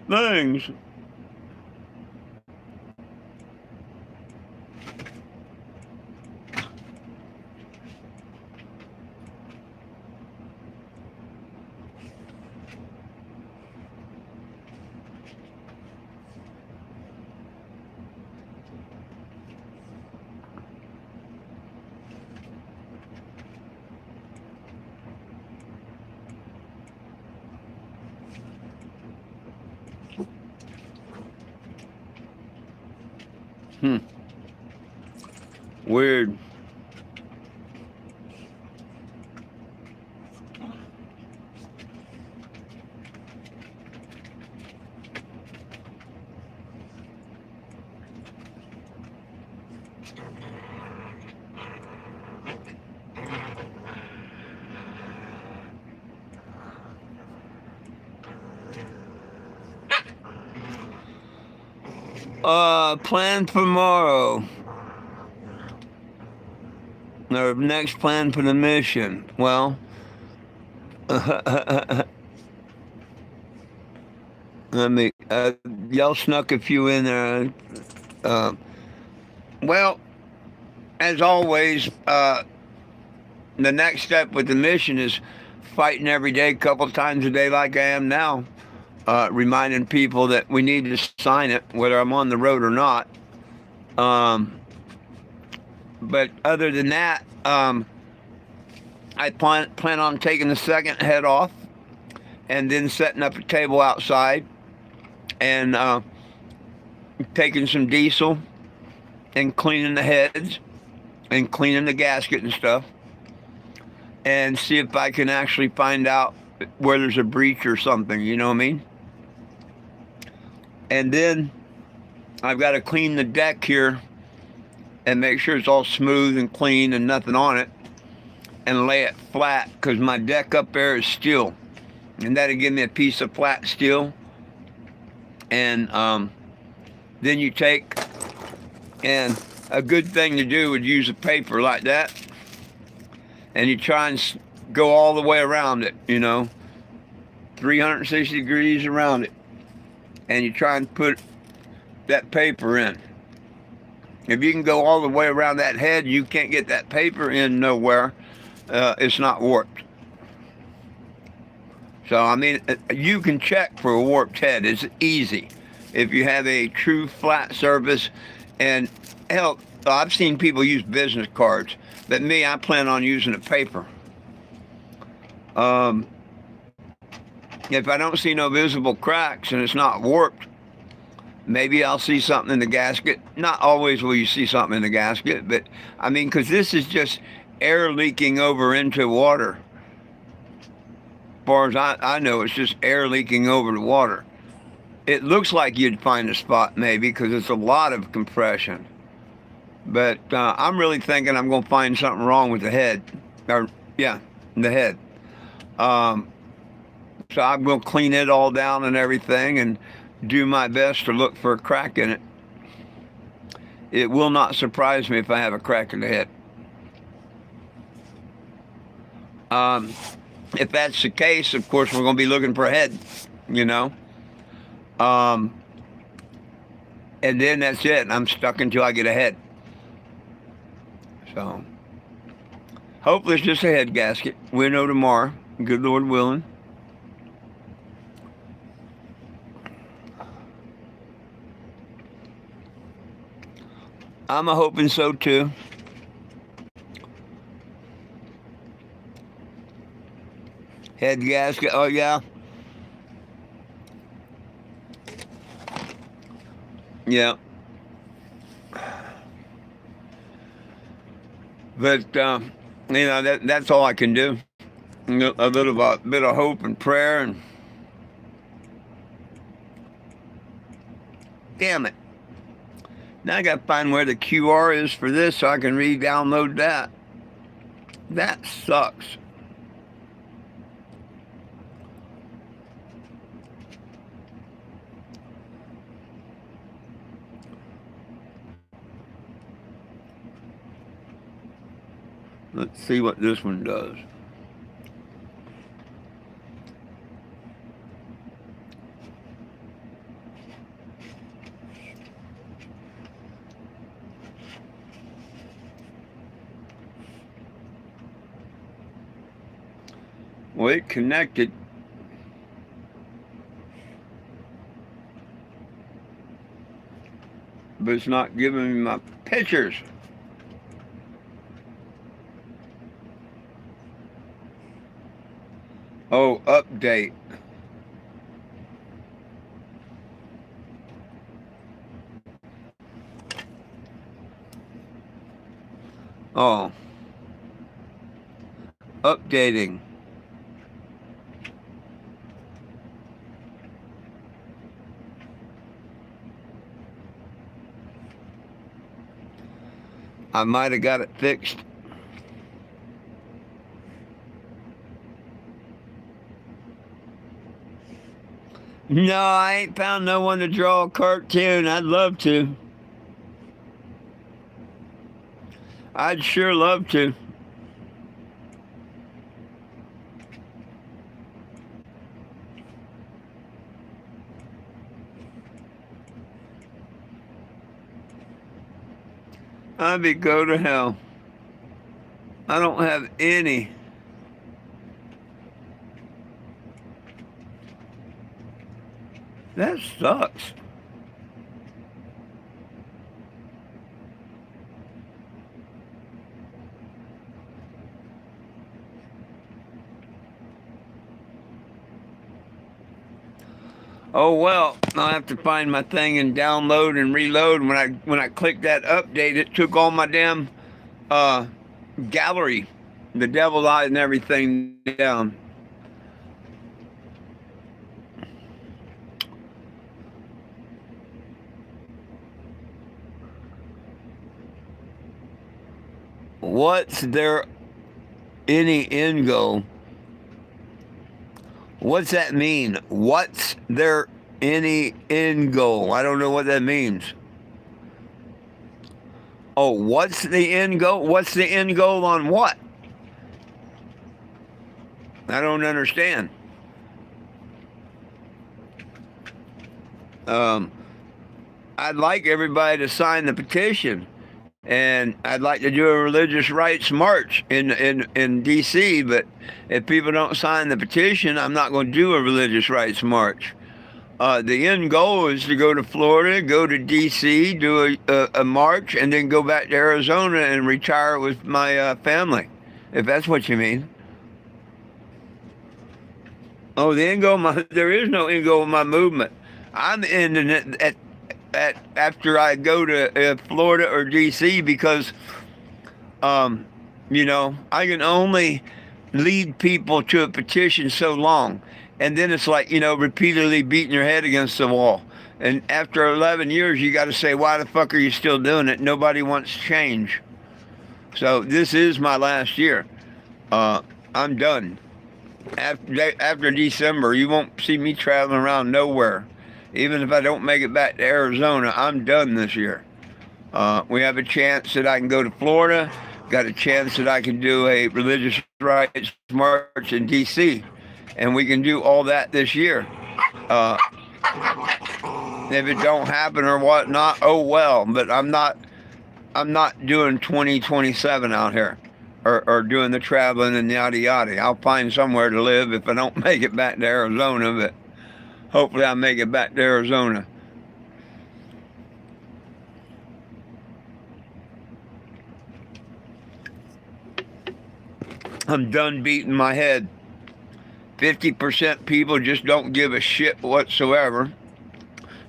things. Hmm. Weird. Plan for tomorrow. Or next plan for the mission. Well, I mean, y'all snuck a few in there. Uh, well, as always, the next step with the mission is fighting every day, a couple times a day, like I am now. Reminding people that we need to sign it, whether I'm on the road or not. But other than that, I plan on taking the second head off and then setting up a table outside and taking some diesel and cleaning the heads and cleaning the gasket and stuff and see if I can actually find out where there's a breach or something, you know what I mean? And then I've got to clean the deck here and make sure it's all smooth and clean and nothing on it and lay it flat because my deck up there is steel. And that'll give me a piece of flat steel. And then you take, and a good thing to do would use a paper like that. And you try and go all the way around it, 360 degrees around it. And you try and put that paper in. If you can go all the way around that head, you can't get that paper in nowhere. It's not warped. So, I mean, you can check for a warped head. It's easy. If you have a true flat surface, and hell, I've seen people use business cards, but me, I plan on using a paper. If I don't see no visible cracks and it's not warped, maybe I'll see something in the gasket. Not always will you see something in the gasket, but I mean, because this is just air leaking over into water. As far as I know, it's just air leaking over the water. It looks like you'd find a spot maybe because it's a lot of compression. But I'm really thinking I'm going to find something wrong with the head. The head. So I'm going to clean it all down and everything and do my best to look for a crack in it. It will not surprise me if I have a crack in the head. If that's the case, of course, we're going to be looking for a head, And then that's it. I'm stuck until I get a head. So, hopefully it's just a head gasket. We'll know tomorrow. Good Lord willing. I'm hoping so too. Head gasket, oh yeah. Yeah. But, that's all I can do. A little bit of hope and prayer and... Damn it. Now I got to find where the QR is for this so I can re-download that. That sucks. Let's see what this one does. Well, it connected. But it's not giving me my pictures. Oh, update. Oh. Updating. I might have got it fixed. No, I ain't found no one to draw a cartoon. I'd love to. I'd sure love to. I'd be go to hell. I don't have any. That sucks. Oh well, I'll have to find my thing and download and reload. When I clicked that update, it took all my damn gallery, the devil eye and everything down. What's there any end goal? What's that mean? What's there any end goal? I don't know what that means. Oh, what's the end goal? What's the end goal on what? I don't understand. I'd like everybody to sign the petition, and I'd like to do a religious rights march in D.C., but if people don't sign the petition, I'm not going to do a religious rights march. The end goal is to go to Florida, go to D.C., do a march, and then go back to Arizona and retire with my family, if that's what you mean. Oh, the end goal, there is no end goal in my movement. I'm ending it after I go to Florida or D.C. because, I can only lead people to a petition so long. And then it's like, repeatedly beating your head against the wall. And after 11 years, you got to say, why the fuck are you still doing it? Nobody wants change. So this is my last year. I'm done. After December, you won't see me traveling around nowhere. Even if I don't make it back to Arizona, I'm done this year. We have a chance that I can go to Florida. Got a chance that I can do a religious rights march in D.C. And we can do all that this year. If it don't happen or whatnot, oh well. But I'm not doing 2027 out here, or doing the traveling and yada yada. I'll find somewhere to live if I don't make it back to Arizona. But hopefully I make it back to Arizona. I'm done beating my head. 50% people just don't give a shit whatsoever.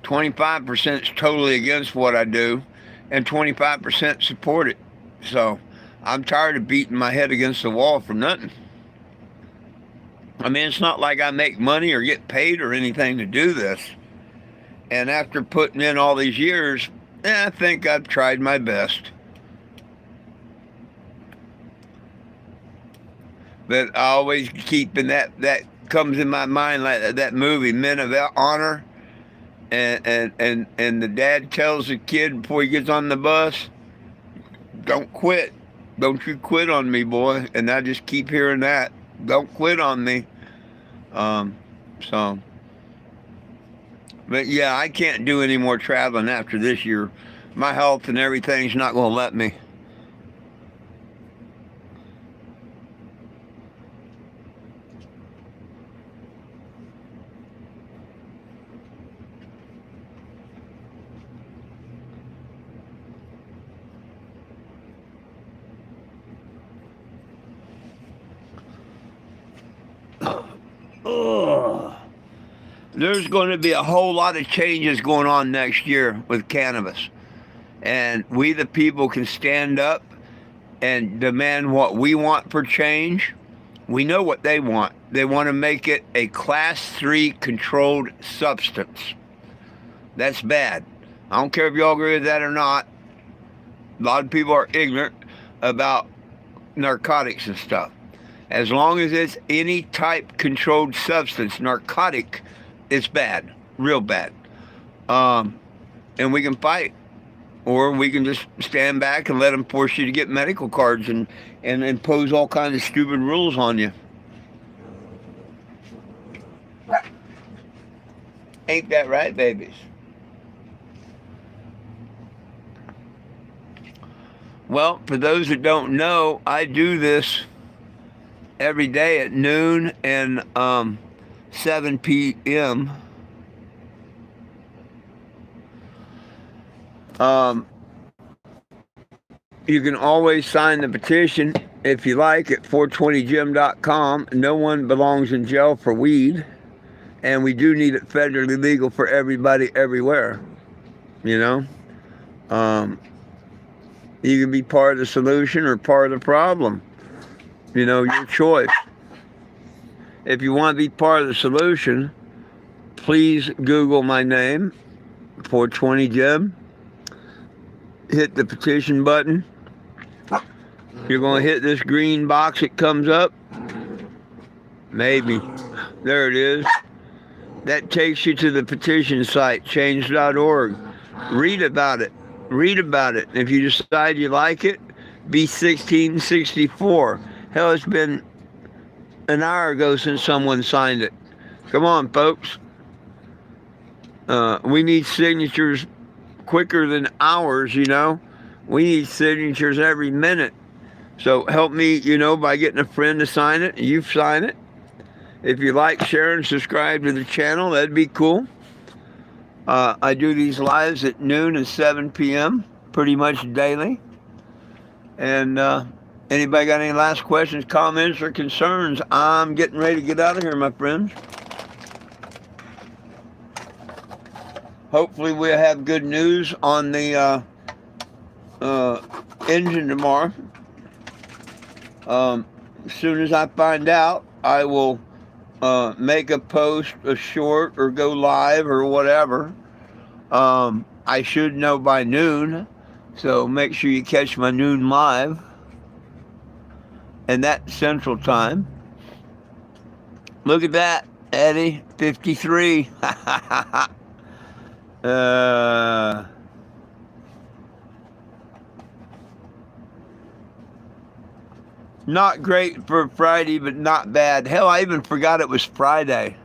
25% is totally against what I do, and 25% support it. So I'm tired of beating my head against the wall for nothing. I mean, it's not like I make money or get paid or anything to do this. And after putting in all these years, I think I've tried my best. But I always keep in that comes in my mind like that movie, Men of Honor, and the dad tells the kid before he gets on the bus, "Don't quit, don't you quit on me, boy." And I just keep hearing that, "Don't quit on me." Um, so, but yeah, I can't do any more traveling after this year. My health and everything's not going to let me. Ugh. There's going to be a whole lot of changes going on next year with cannabis. And we, the people, can stand up and demand what we want for change. We know what they want. They want to make it a class 3 controlled substance. That's bad. I don't care if y'all agree with that or not. A lot of people are ignorant about narcotics and stuff. As long as it's any type controlled substance, narcotic, it's bad, real bad. And we can fight, or we can just stand back and let them force you to get medical cards and impose all kinds of stupid rules on you. Ain't that right, babies? Well, for those that don't know, I do this every day at noon and 7 p.m. You can always sign the petition if you like at 420gym.com. No one belongs in jail for weed, and we do need it federally legal for everybody everywhere. You know, you can be part of the solution or part of the problem. You know, your choice. If you want to be part of the solution, please Google my name, 420gym. Hit the petition button. You're going to hit this green box that comes up. Maybe. There it is. That takes you to the petition site, change.org. Read about it. Read about it. If you decide you like it, be 1664. Hell, it's been an hour ago since someone signed it. Come on, folks. We need signatures quicker than hours, you know. We need signatures every minute. So help me, you know, by getting a friend to sign it. You sign it. If you like, share, and subscribe to the channel, that'd be cool. I do these lives at noon and 7 p.m. pretty much daily. And anybody got any last questions, comments, or concerns? I'm getting ready to get out of here, my friends. Hopefully we'll have good news on the engine tomorrow. As soon as I find out, I will make a post, a short, or go live or whatever. I should know by noon, so make sure you catch my noon live. And that's Central Time. Look at that, Eddie, 53. Not great for Friday, but not bad. Hell, I even forgot it was Friday.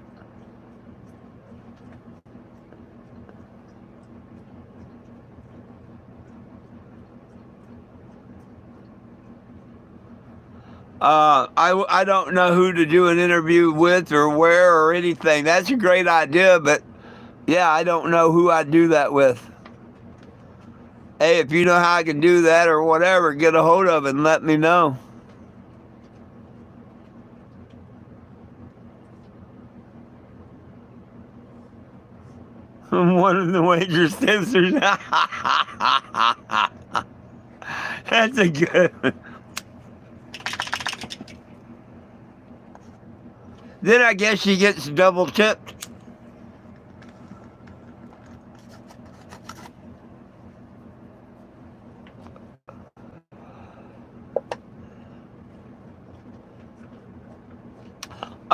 I don't know who to do an interview with or where or anything. That's a great idea, but yeah, I don't know who I'd do that with. Hey, if you know how I can do that or whatever, get a hold of it and let me know. One of the waitress sisters. That's a good one. Then I guess she gets double tipped.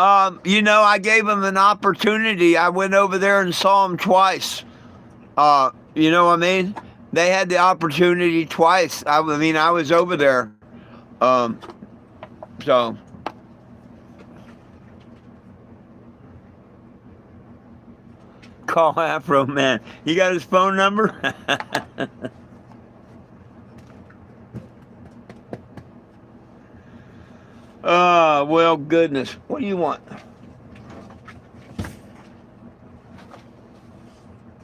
I gave them an opportunity. I went over there and saw them twice. You know what I mean? They had the opportunity twice. I was over there. So call Afro Man. You got his phone number? Well, goodness. What do you want?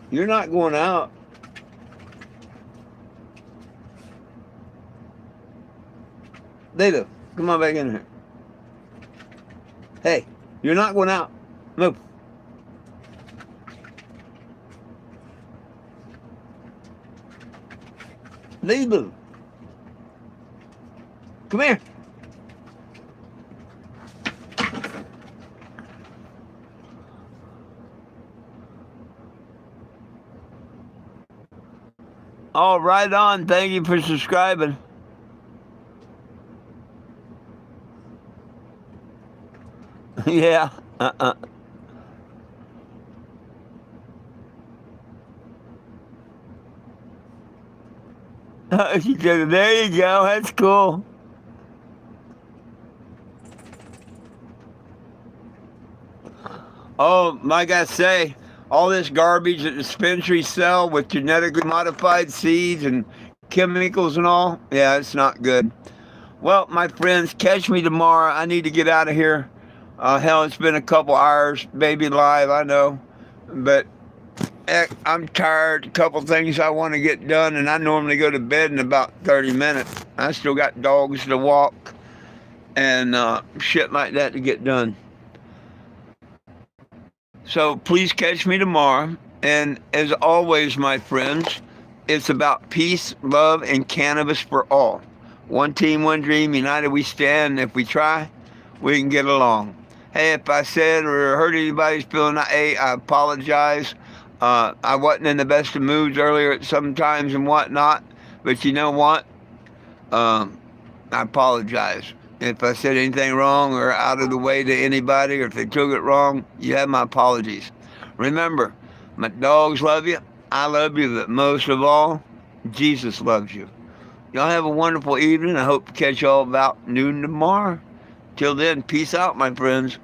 You're not going out. Data, come on back in here. Hey, you're not going out. Move. Leave. Come here. Oh, right on. Thank you for subscribing. Yeah. She said, there you go. That's cool. Oh, like I say, all this garbage that dispensaries sell with genetically modified seeds and chemicals and all, yeah, it's not good. Well, my friends, catch me tomorrow. I need to get out of here. Hell, it's been a couple hours, baby live, I know. But heck, I'm tired. A couple things I want to get done, and I normally go to bed in about 30 minutes. I still got dogs to walk and shit like that to get done. So please catch me tomorrow. And as always, my friends, it's about peace, love, and cannabis for all. One team, one dream, united we stand. If we try, we can get along. Hey, if I said or hurt anybody's feeling, I apologize. I wasn't in the best of moods earlier at some times and whatnot. But you know what? I apologize. If I said anything wrong or out of the way to anybody, or if they took it wrong, you have my apologies. Remember, my dogs love you. I love you, but most of all, Jesus loves you. Y'all have a wonderful evening. I hope to catch y'all about noon tomorrow. Till then, peace out, my friends.